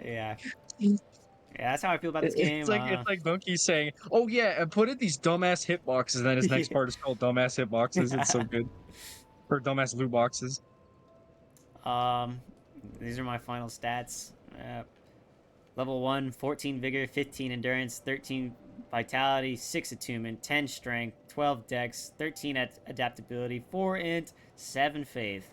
Yeah. Yeah, that's how I feel about this It's game. like Donkey saying, "Oh yeah, and put in these dumbass hitboxes." And then his next Yeah. part is called "Dumbass Hitboxes." It's so good. Or "Dumbass Loot Boxes." um, these are my final stats. Level 1, 14 vigor, 15 endurance, 13 vitality, 6 attunement, 10 strength, 12 dex, 13 adaptability, 4 int, 7 faith.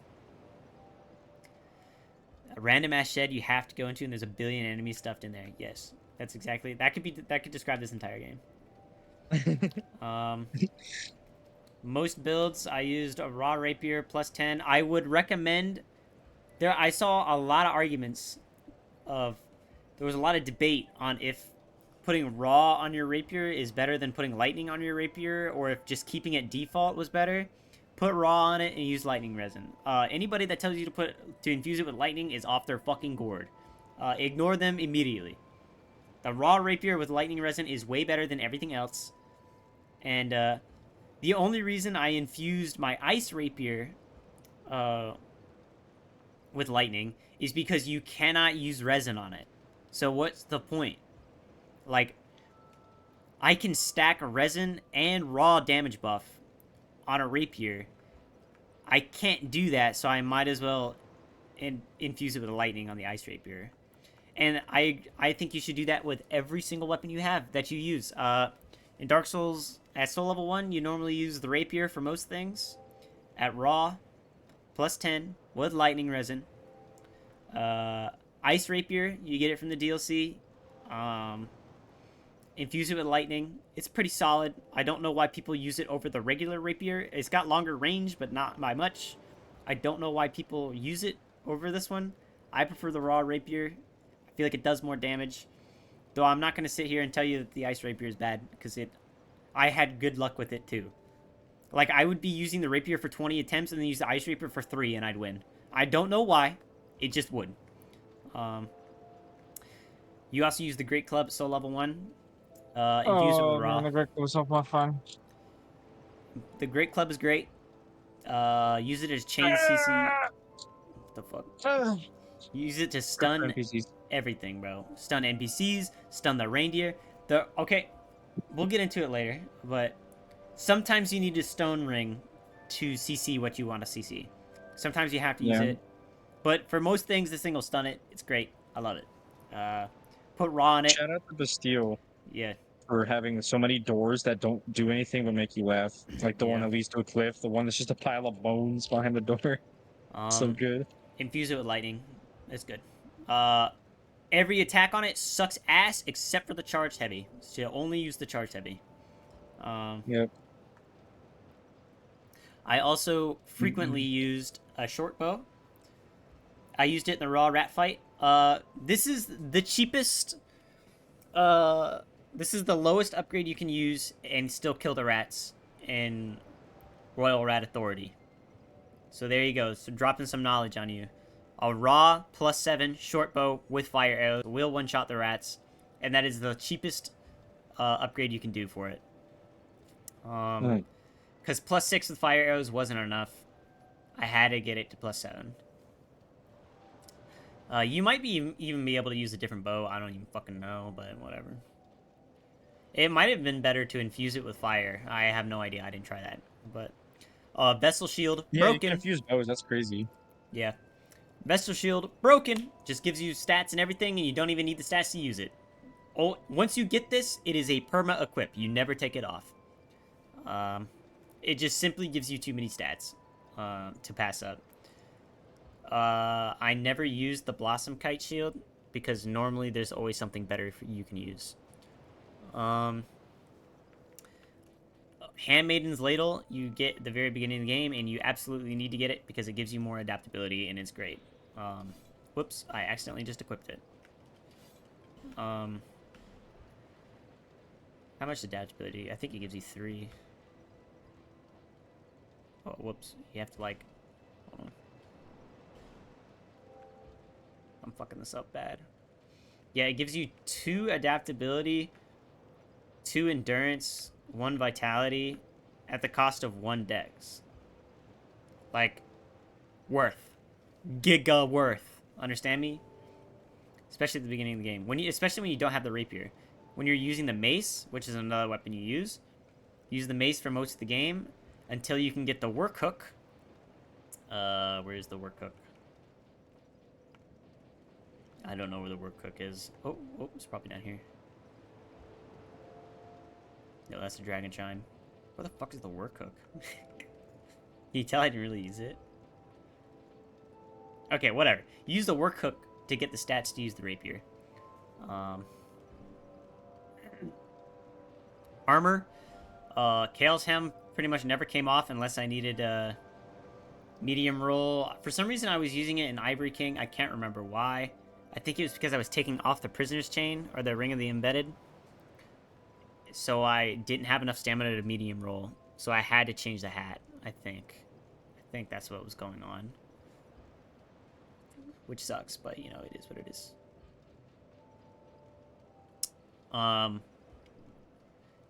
A random ass shed you have to go into, and there's a billion enemies stuffed in there. Yes, that's exactly that could describe this entire game. Um, most builds I used a raw rapier plus 10. I would recommend there. I saw a lot of arguments of there was a lot of debate on if putting raw on your rapier is better than putting lightning on your rapier, or if just keeping it default was better. Put raw on it and use lightning resin. Anybody that tells you to infuse it with lightning is off their fucking gourd. Ignore them immediately. The raw rapier with lightning resin is way better than everything else. And the only reason I infused my ice rapier uh, with lightning is because you cannot use resin on it. So what's the point? Like, I can stack resin and raw damage buff on a rapier. I can't do that, so I might as well infuse it with lightning on the ice rapier. And I think you should do that with every single weapon you have that you use. In Dark Souls, at Soul Level 1, you normally use the rapier for most things. At Raw, plus 10 with lightning resin. Ice rapier, you get it from the DLC. Um, infuse it with lightning. It's pretty solid. I don't know why people use it over the regular rapier. It's got longer range, but not by much. I don't know why people use it over this one. I prefer the raw rapier. I feel like it does more damage. Though I'm not going to sit here and tell you that the ice rapier is bad, because I had good luck with it too. Like, I would be using the rapier for 20 attempts and then use the ice rapier for 3 and I'd win. I don't know why. It just would. You also use the Great Club at Soul Level 1. Infuse it with Oh raw. man, the great was so much fun. The Great Club is great. Use it as chain CC. What the fuck? Use it to stun NPCs. everything, bro. Stun NPCs, stun the reindeer. Okay, we'll get into it later, but sometimes you need a stone ring to CC what you want to CC. Sometimes you have to use Yeah. it. But for most things, this thing will stun it. It's great. I love it. Put raw on it. Shout out to Bastille Yeah. for having so many doors that don't do anything but make you laugh. Like the one Yeah. that leads to a cliff, the one that's just a pile of bones behind the door. So Um, good. infuse it with lightning. It's good. Every attack on it sucks ass except for the charged heavy. So you only use the charged heavy. Yep. I also frequently used a short bow. I used it in the raw rat fight. This is the cheapest. This is the lowest upgrade you can use and still kill the rats in Royal Rat Authority. So there you go. So dropping some knowledge on you. A raw +7 short bow with fire arrows will one-shot the rats, and that is the cheapest upgrade you can do for it. Because +6 with fire arrows wasn't enough. I had to get it to +7. You might even be able to use a different bow. I don't even fucking know, but whatever. It might have been better to infuse it with fire. I have no idea. I didn't try that. But Vessel shield Yeah, you broken. can fuse bows. That's crazy. Yeah. Vessel shield broken. Just gives you stats and everything, and you don't even need the stats to use it. Oh, once you get this, it is a perma equip. You never take it off. It just simply gives you too many stats to pass up. I never used the Blossom Kite Shield because normally there's always something better you can use. Handmaiden's Ladle you get at the very beginning of the game, and you absolutely need to get it because it gives you more adaptability, and it's great. Whoops, I accidentally just equipped it. How much adaptability? I think it gives you 3. Oh, whoops. You have to, like... Hold on. I'm fucking this up bad. Yeah, it gives you 2 adaptability, 2 endurance, 1 vitality, at the cost of 1 dex. Like, worth. Giga worth. Understand me? Especially at the beginning of the game. Especially when you don't have the rapier. When you're using the mace, which is another weapon you use the mace for most of the game until you can get the work hook. Where's the work hook? I don't know where the work hook is. Oh, it's probably down here. No, that's the dragon chime. Where the fuck is the work hook? Can you tell I didn't really use it? Okay, whatever. Use the work hook to get the stats to use the rapier. Armor. Kale's Hem pretty much never came off unless I needed medium roll. For some reason, I was using it in Ivory King. I can't remember why. I think it was because I was taking off the Prisoner's Chain, or the Ring of the Embedded. So I didn't have enough stamina to medium roll. So I had to change the hat, I think. I think that's what was going on. Which sucks, but, you know, it is what it is. And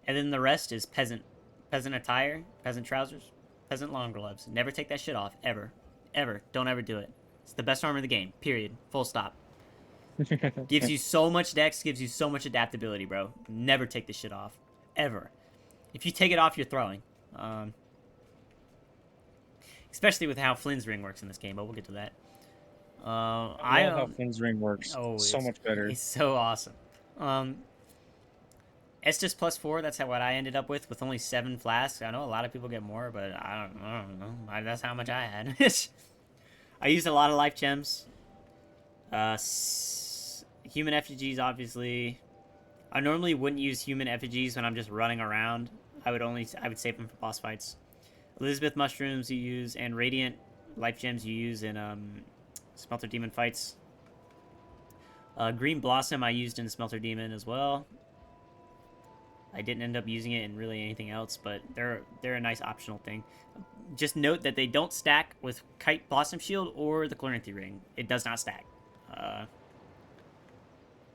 then the rest is peasant. Peasant attire, peasant trousers, peasant long gloves. Never take that shit off, ever. Ever. Don't ever do it. It's the best armor in the game, period. Full stop. Gives you so much dex, gives you so much adaptability, bro. Never take this shit off. Ever. If you take it off, you're throwing. Especially with how Flynn's ring works in this game, but we'll get to that. I love how Finn's ring works. Oh, so much better. It's so awesome. Estus +4, that's what I ended up with only 7 flasks. I know a lot of people get more, but I don't know. That's how much I had. I used a lot of life gems. Human effigies, obviously. I normally wouldn't use human effigies when I'm just running around. I would save them for boss fights. Elizabeth mushrooms you use, and radiant life gems you use in Smelter Demon fights. Green Blossom I used in Smelter Demon as well. I didn't end up using it in really anything else, but they're a nice optional thing. Just note that they don't stack with Kite Blossom Shield or the Chloranthy Ring. It does not stack.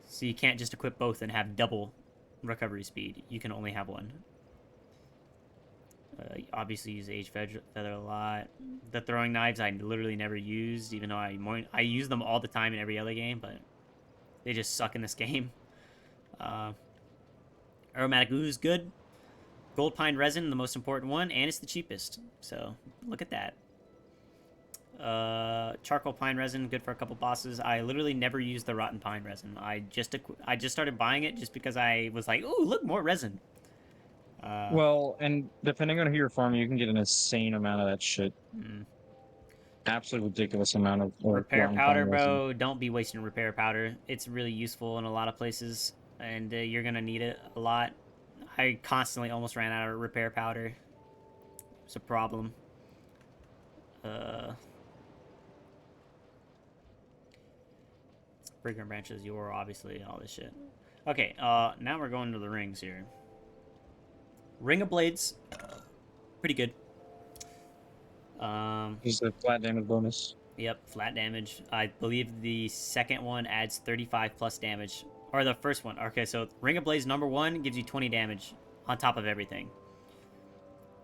So you can't just equip both and have double recovery speed. You can only have one. Obviously use Age Feather a lot. The throwing knives I literally never used, even though I use them all the time in every other game, but they just suck in this game. Aromatic Ooze, good. Gold Pine Resin, the most important one, and it's the cheapest. So, look at that. Charcoal Pine Resin, good for a couple bosses. I literally never used the Rotten Pine Resin. I just started buying it just because I was like, ooh, look, more resin. Well, and depending on who you're farming, you can get an insane amount of that shit. Absolutely ridiculous amount of Repair rotten powder, pine resin. bro. Don't be wasting repair powder. It's really useful in a lot of places, and you're gonna need it a lot. I constantly almost ran out of repair powder. It's a problem. Fragrant branches, you're obviously all this shit. Okay, now we're going to the rings here. Ring of Blades, pretty good. Just a flat damage bonus. Yep, flat damage. I believe the second one adds 35 plus damage. Or the first one. Okay, so Ring of Blades #1 gives you 20 damage on top of everything.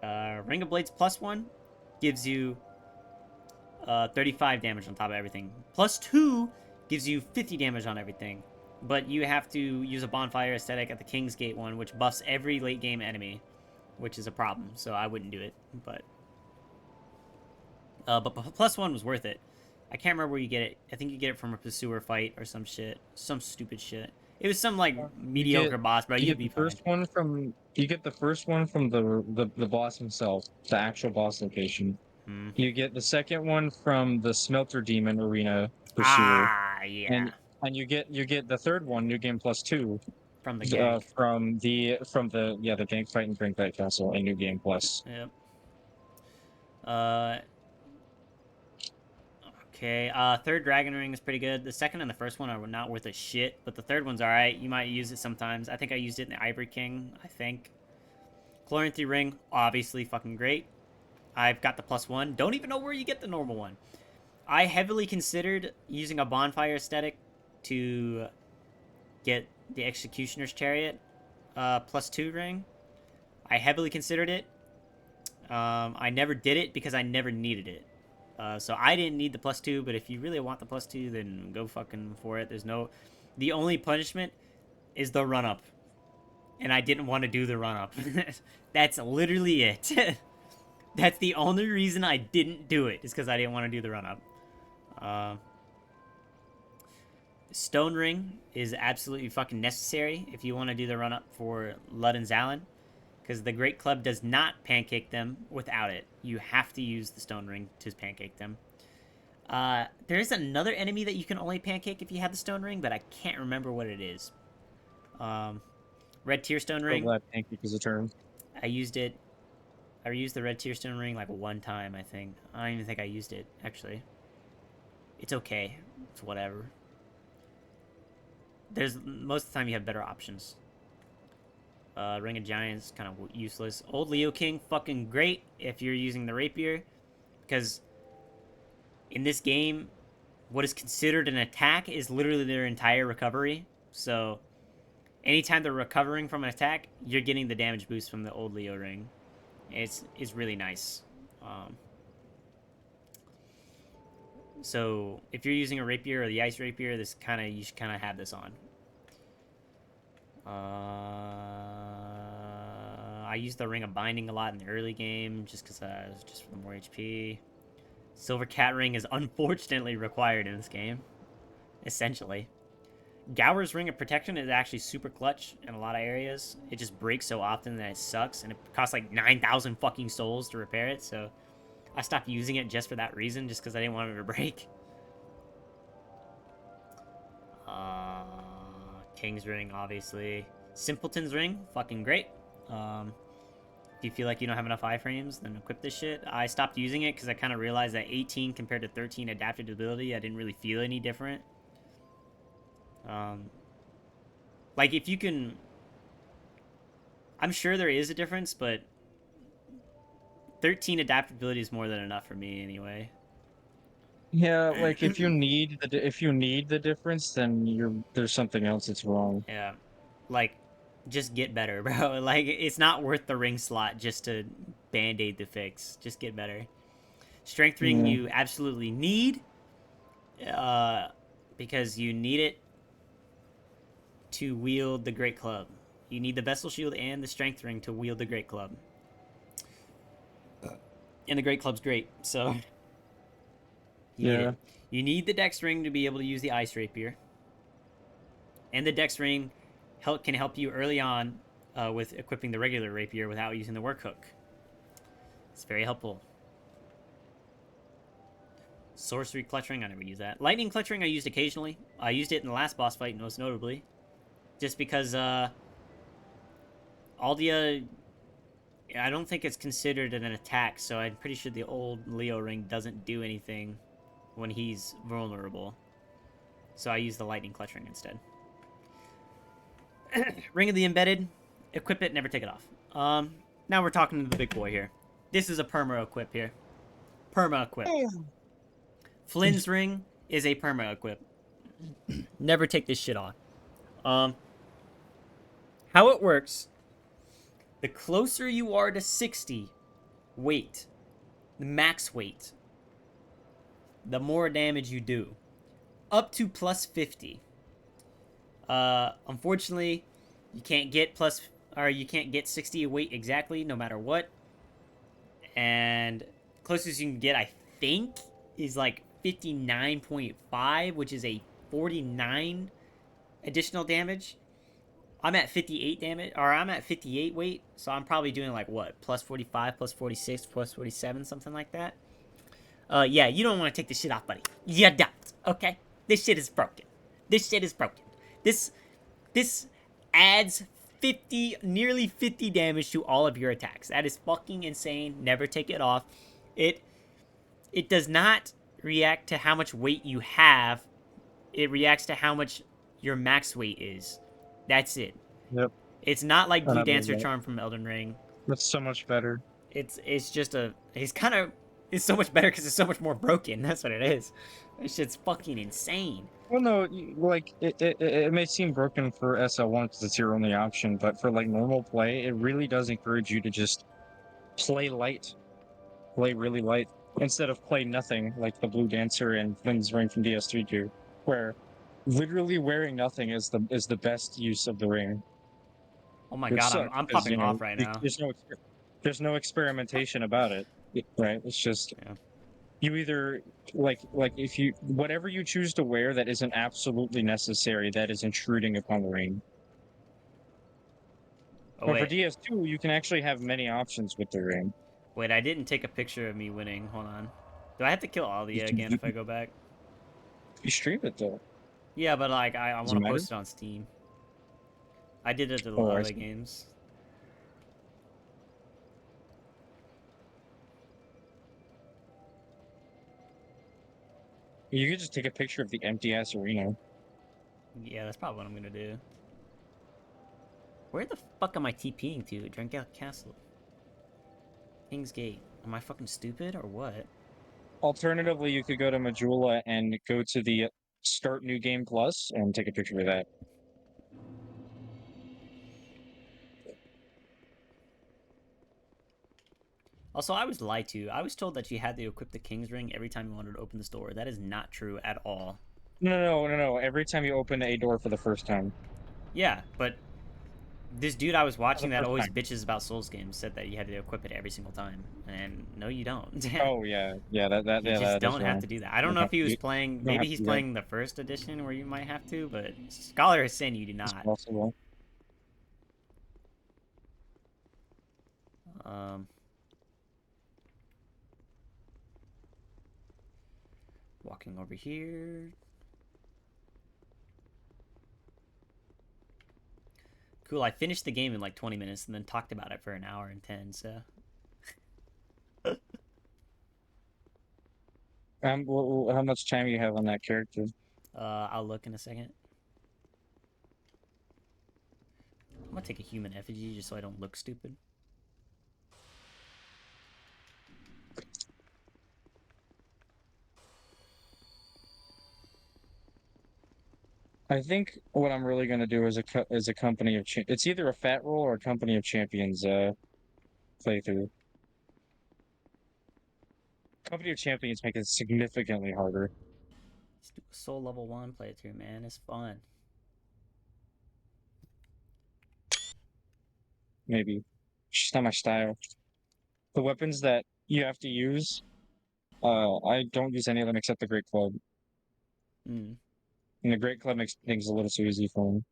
Ring of Blades +1 gives you 35 damage on top of everything. +2 gives you 50 damage on everything. But you have to use a bonfire aesthetic at the King's Gate one, which buffs every late game enemy, which is a problem. So I wouldn't do it, but But +1 was worth it. I can't remember where you get it. I think you get it from a pursuer fight or some shit. Some stupid shit. It was some, like, mediocre boss, bro. You You'd get be the fine. first one from the boss himself, the actual boss location. Hmm. You get the second one from the Smelter Demon Arena Pursuer, Ah, yeah. and you get the third one, New Game Plus 2, From the gank. the Gank Fight and Drink Fight Castle in New Game Plus. Yep. Uh, okay. Third Dragon Ring is pretty good. The second and the first one are not worth a shit, but the third one's alright. You might use it sometimes. I think I used it in the Ivory King, I think. Chloranthy Ring, obviously fucking great. I've got the +1. Don't even know where you get the normal one. I heavily considered using a bonfire aesthetic to get the Executioner's Chariot +2 ring. I heavily considered it. I never did it because I never needed it. So I didn't need the +2, but if you really want the +2, then go fucking for it. The only punishment is the run-up. And I didn't want to do the run-up. That's literally it. That's the only reason I didn't do it, is because I didn't want to do the run-up. Stone Ring is absolutely fucking necessary if you want to do the run-up for Lud and Zalin, because the Great Club does not pancake them without it. You have to use the Stone Ring to pancake them. There's another enemy that you can only pancake if you have the Stone Ring, but I can't remember what it is. Red Tearstone Ring. Glad Pancake is a turn. I used the Red Tearstone Ring like one time, I think. I don't even think I used it, actually. It's okay. It's whatever. Most of the time you have better options. Ring of Giants, kind of useless. Old Leo King, fucking great if you're using the Rapier. Because in this game, what is considered an attack is literally their entire recovery. So anytime they're recovering from an attack, you're getting the damage boost from the Old Leo Ring. It's really nice. So if you're using a Rapier or the Ice Rapier, you should kind of have this on. I used the Ring of Binding a lot in the early game, just because just for the more HP. Silver Cat Ring is unfortunately required in this game, essentially. Gower's Ring of Protection is actually super clutch in a lot of areas. It just breaks so often that it sucks, and it costs like 9,000 fucking souls to repair it, so I stopped using it just for that reason, just because I didn't want it to break. King's Ring, obviously. Simpleton's Ring, fucking great. If you feel like you don't have enough iframes, then equip this shit. I stopped using it because I kind of realized that 18 compared to 13 adaptability, I didn't really feel any different. Like, if you can... I'm sure there is a difference, but 13 adaptability is more than enough for me anyway. Yeah, like if you need the difference, then there's something else that's wrong. Yeah. Like, just get better, bro. Like, it's not worth the ring slot just to band-aid the fix. Just get better. Strength ring you absolutely need. Because you need it to wield the Great Club. You need the Vessel Shield and the Strength Ring to wield the Great Club. And the Great Club's great, so... You need the Dex Ring to be able to use the Ice Rapier. And the Dex Ring can help you early on with equipping the regular Rapier without using the Work Hook. It's very helpful. Sorcery Clutch Ring, I never use that. Lightning Clutch Ring I used occasionally. I used it in the last boss fight, most notably. Just because Aldia... I don't think it's considered an attack, so I'm pretty sure the old Leo Ring doesn't do anything when he's vulnerable. So I use the Lightning Clutch Ring instead. Ring of the Embedded. Equip it, never take it off. Now we're talking to the big boy here. This is a perma-equip here. Perma-equip. Flynn's Ring is a perma-equip. Never take this shit off. How it works, the closer you are to 60 weight, the max weight, the more damage you do. Up to plus 50. Unfortunately, you can't get 60 weight exactly, no matter what. And closest you can get, I think is like 59.5, which is a 49 additional damage. I'm at 58 damage, or I'm at 58 weight, so I'm probably doing like what, plus 45, plus 46, plus 47, something like that. Yeah, you don't want to take this shit off, buddy. You don't, okay? This shit is broken. This shit is broken. This adds 50, nearly 50 damage to all of your attacks. That is fucking insane. Never take it off. It does not react to how much weight you have. It reacts to how much your max weight is. That's it. Yep. It's not like And Blue I love Dancer that. Charm from Elden Ring. That's so much better. It's just a he's kind of it's so much better because it's so much more broken. That's what it is. This shit's fucking insane. Well, no, like it may seem broken for SL1 because it's your only option, but for like normal play, it really does encourage you to just play light, play really light, instead of play nothing like the Blue Dancer and Flynn's Ring from DS3 do, where literally wearing nothing is the best use of the ring, Oh my which god, sucks I'm because popping off right now. there's no experimentation about it, right? It's just Yeah. you either like if you whatever you choose to wear that isn't absolutely necessary, that is intruding upon the ring. Oh But for wait, DS2, you can actually have many options with the ring. wait, I didn't take a picture of me winning. Hold on. Do I have to kill You Alia can again if I go back? you stream it though. Yeah, but like I Does want it to matter? post it on Steam. I did it to the Oh, I other see. games. You could just take a picture of the empty ass arena. Yeah, that's probably what I'm gonna do. Where the fuck am I TPing to? Drankout Castle. King's Gate. Am I fucking stupid or what? Alternatively, you could go to Majula and go to the Start New Game Plus and take a picture of that. Also, I was lied to. I was told that you had to equip the King's Ring every time you wanted to open the store. That is not true at all. No. Every time you open a door for the first time. Yeah, but this dude I was For the watching that first always time. bitches about Souls games said that you had to equip it every single time. And no, you don't. Oh yeah, You just that is don't have wrong. to do that. I You don't don't know if have he to was do, playing. you don't Maybe have to he's do that. playing the first edition where you might have to, but Scholar is saying you do It's not. possible. Um, walking over here. Cool. I finished the game in like 20 minutes and then talked about it for an hour and 10. So How much time you have on that character? I'll look in a second. I'm gonna take a human effigy just so I don't look stupid. I think what I'm really going to do is a company of it's either a fat roll or a company of champions playthrough. Company of champions make it significantly harder. Let's do a soul level 1 playthrough, man. It's fun. Maybe it's just not my style. The weapons that you have to use, I don't use any of them except the Great Club, Mm. and the Great Club makes things a little too easy for me.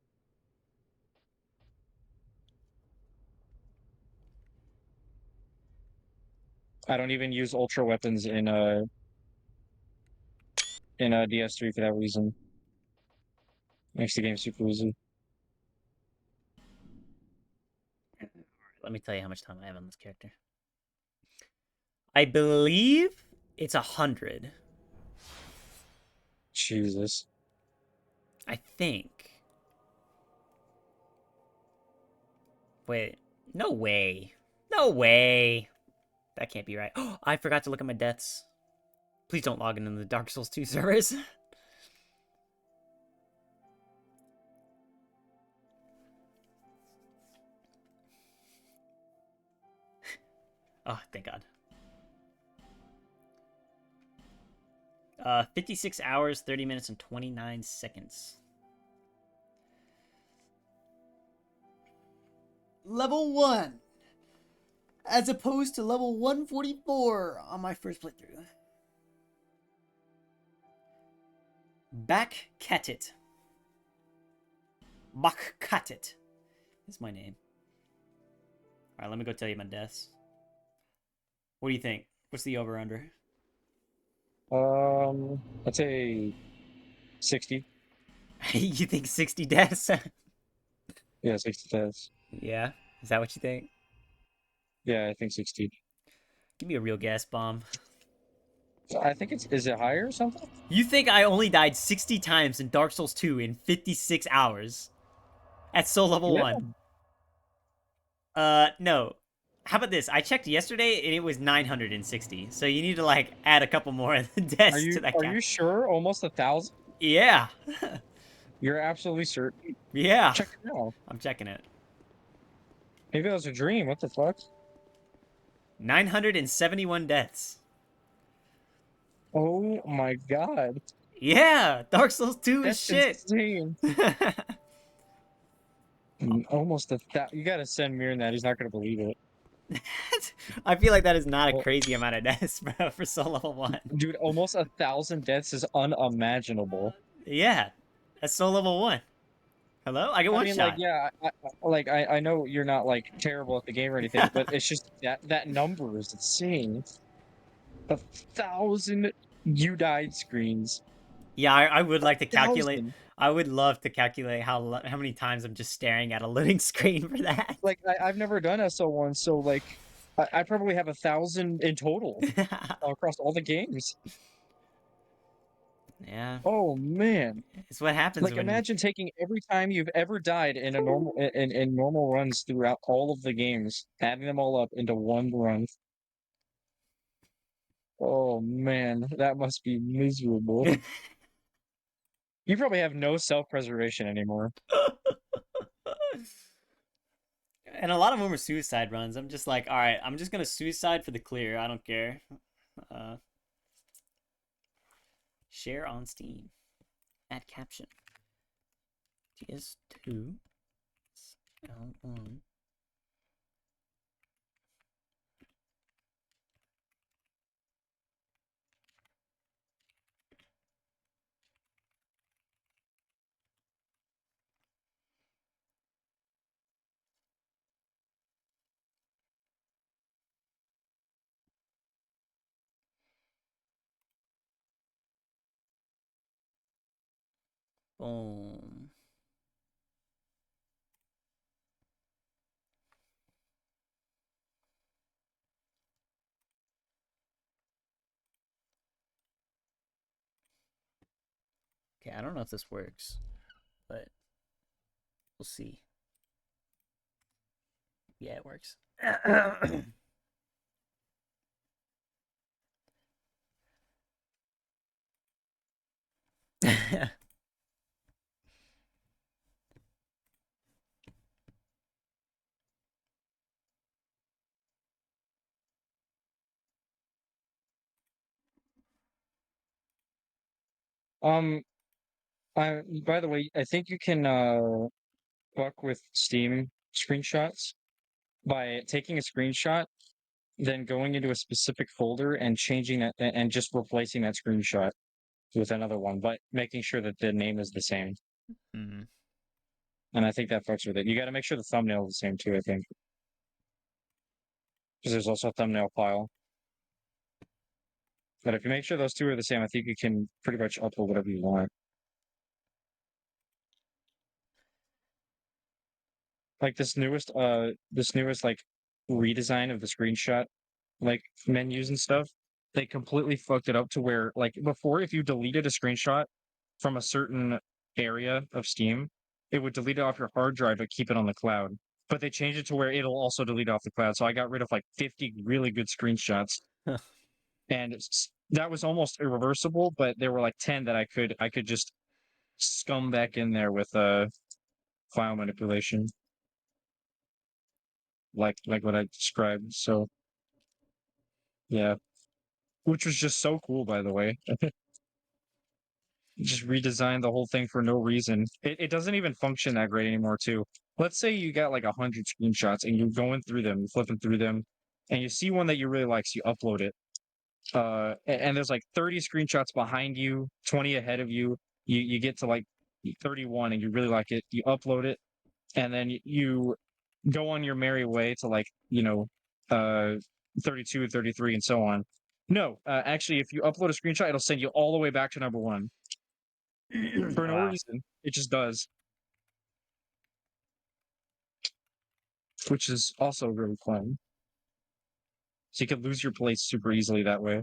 I don't even use ultra weapons in DS3 for that reason. Makes the game super easy. Let me tell you how much time I have on this character. I believe it's 100. Jesus. I think. Wait. No way. No way. That can't be right. Oh, I forgot to look at my deaths. Please don't log into the Dark Souls 2 servers. Oh, thank God. 56 hours, 30 minutes, and 29 seconds. Level 1. As opposed to level 144 on my first playthrough. Bakkatit. Bakkatit is my name. Alright, let me go tell you my deaths. What do you think? What's the over-under? I'd say 60. You think 60 deaths? Yeah, 60 deaths. Yeah? Is that what you think? Yeah, I think 60. Give me a real gas bomb. I think is it higher or something? You think I only died 60 times in Dark Souls 2 in 56 hours? At soul level Yeah. 1. No. How about this? I checked yesterday and it was 960. So you need to like add a couple more deaths to that Are count. you sure? Almost 1,000? Yeah. You're absolutely certain? Yeah. Check it out. I'm checking it. Maybe that was a dream. What the fuck? 971 deaths. Oh my god. Yeah, Dark Souls 2 is That's shit. insane. Almost you gotta send Mir that. He's not gonna believe it. I feel like that is not a Well, crazy amount of deaths, bro, for soul level 1. dude, almost 1,000 deaths is unimaginable. Yeah, that's soul level 1. Hello? I get I one mean, like, shot. yeah, I know you're not like terrible at the game or anything, but it's just that number is insane. 1,000 you died screens. Yeah, I would like to calculate. 1,000. I would love to calculate how many times I'm just staring at a loading screen for that. Like, I've never done SO1, so like, I probably have 1,000 in total across all the games. Yeah, Oh man. it's what happens Like, when. imagine taking every time you've ever died in a in normal runs throughout all of the games, adding them all up into one run. Oh man, that must be miserable. You probably have no self-preservation anymore. And a lot of them are suicide runs. I'm just like, all right, I'm just gonna suicide for the clear. I don't care. Uh, share on Steam. Add caption. TS2 L1. Boom. Okay, I don't know if this works, but we'll see. Yeah, it works. Um, by the way, I think you can fuck with Steam screenshots by taking a screenshot, then going into a specific folder and changing that and just replacing that screenshot with another one, but making sure that the name is the same. Hmm. And I think that fucks with it. You got to make sure the thumbnail is the same too, I think. Because there's also a thumbnail file. But if you make sure those two are the same, I think you can pretty much upload whatever you want. Like this newest like redesign of the screenshot like menus and stuff, they completely fucked it up to where like before if you deleted a screenshot from a certain area of Steam, it would delete it off your hard drive but keep it on the cloud. But they changed it to where it'll also delete off the cloud. So I got rid of like 50 really good screenshots. And that was almost irreversible, but there were like 10 that I could just scum back in there with file manipulation, like what I described. So yeah, which was just so cool, by the way. Just redesigned the whole thing for no reason. It doesn't even function that great anymore, too. Let's say you got like 100 screenshots and you're going through them, you're flipping through them, and you see one that you really like, so you upload it. And there's like 30 screenshots behind you, 20 ahead of you. you get to like 31 and you really like it, you upload it, and then you go on your merry way to like, 32, 33, and so on. No, actually, if you upload a screenshot, it'll send you all the way back to number one for no Wow. reason. It just does, which is also really fun. So you can lose your place super easily that way.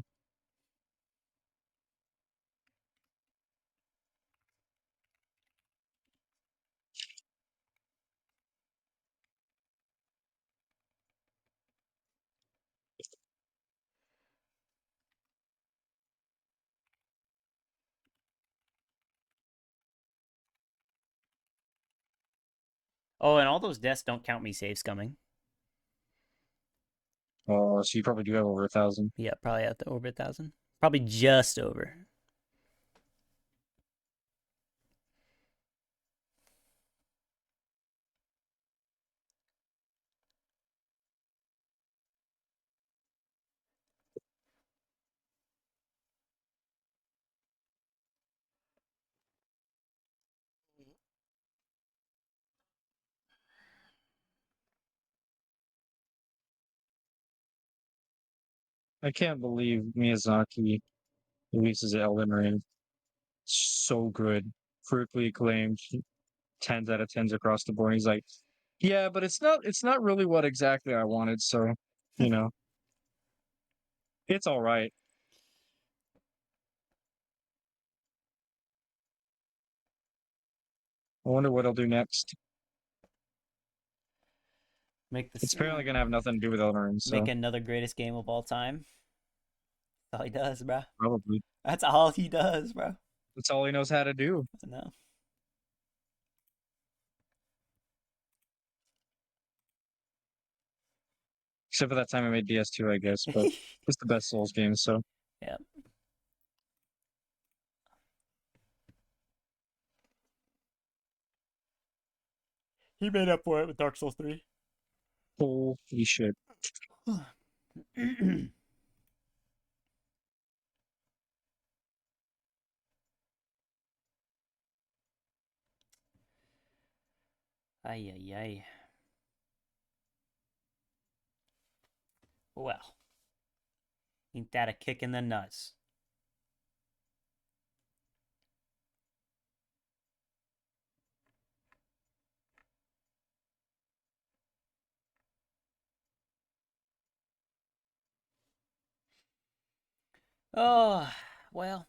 Oh, and all those deaths don't count me save scumming. Oh, so you probably do have over 1,000. Yeah, probably at the over 1,000. Probably just over. I can't believe Miyazaki releases Elden Ring. So good, critically acclaimed, 10s out of 10s across the board. He's like, yeah, but it's not really what exactly I wanted. So, you know, it's all right. I wonder what he'll do next. Make this It's apparently gonna have nothing to do with Elden Ring, make so another greatest game of all time. That's all he does, bro. probably That's all he does, bro. that's all he knows how to do. No. Except for that time I made DS2, I guess, but it's the best Souls game, so Yeah. He made up for it with Dark Souls 3. holy shit. Ay, ay, ay. Well, ain't that a kick in the nuts? Oh, well,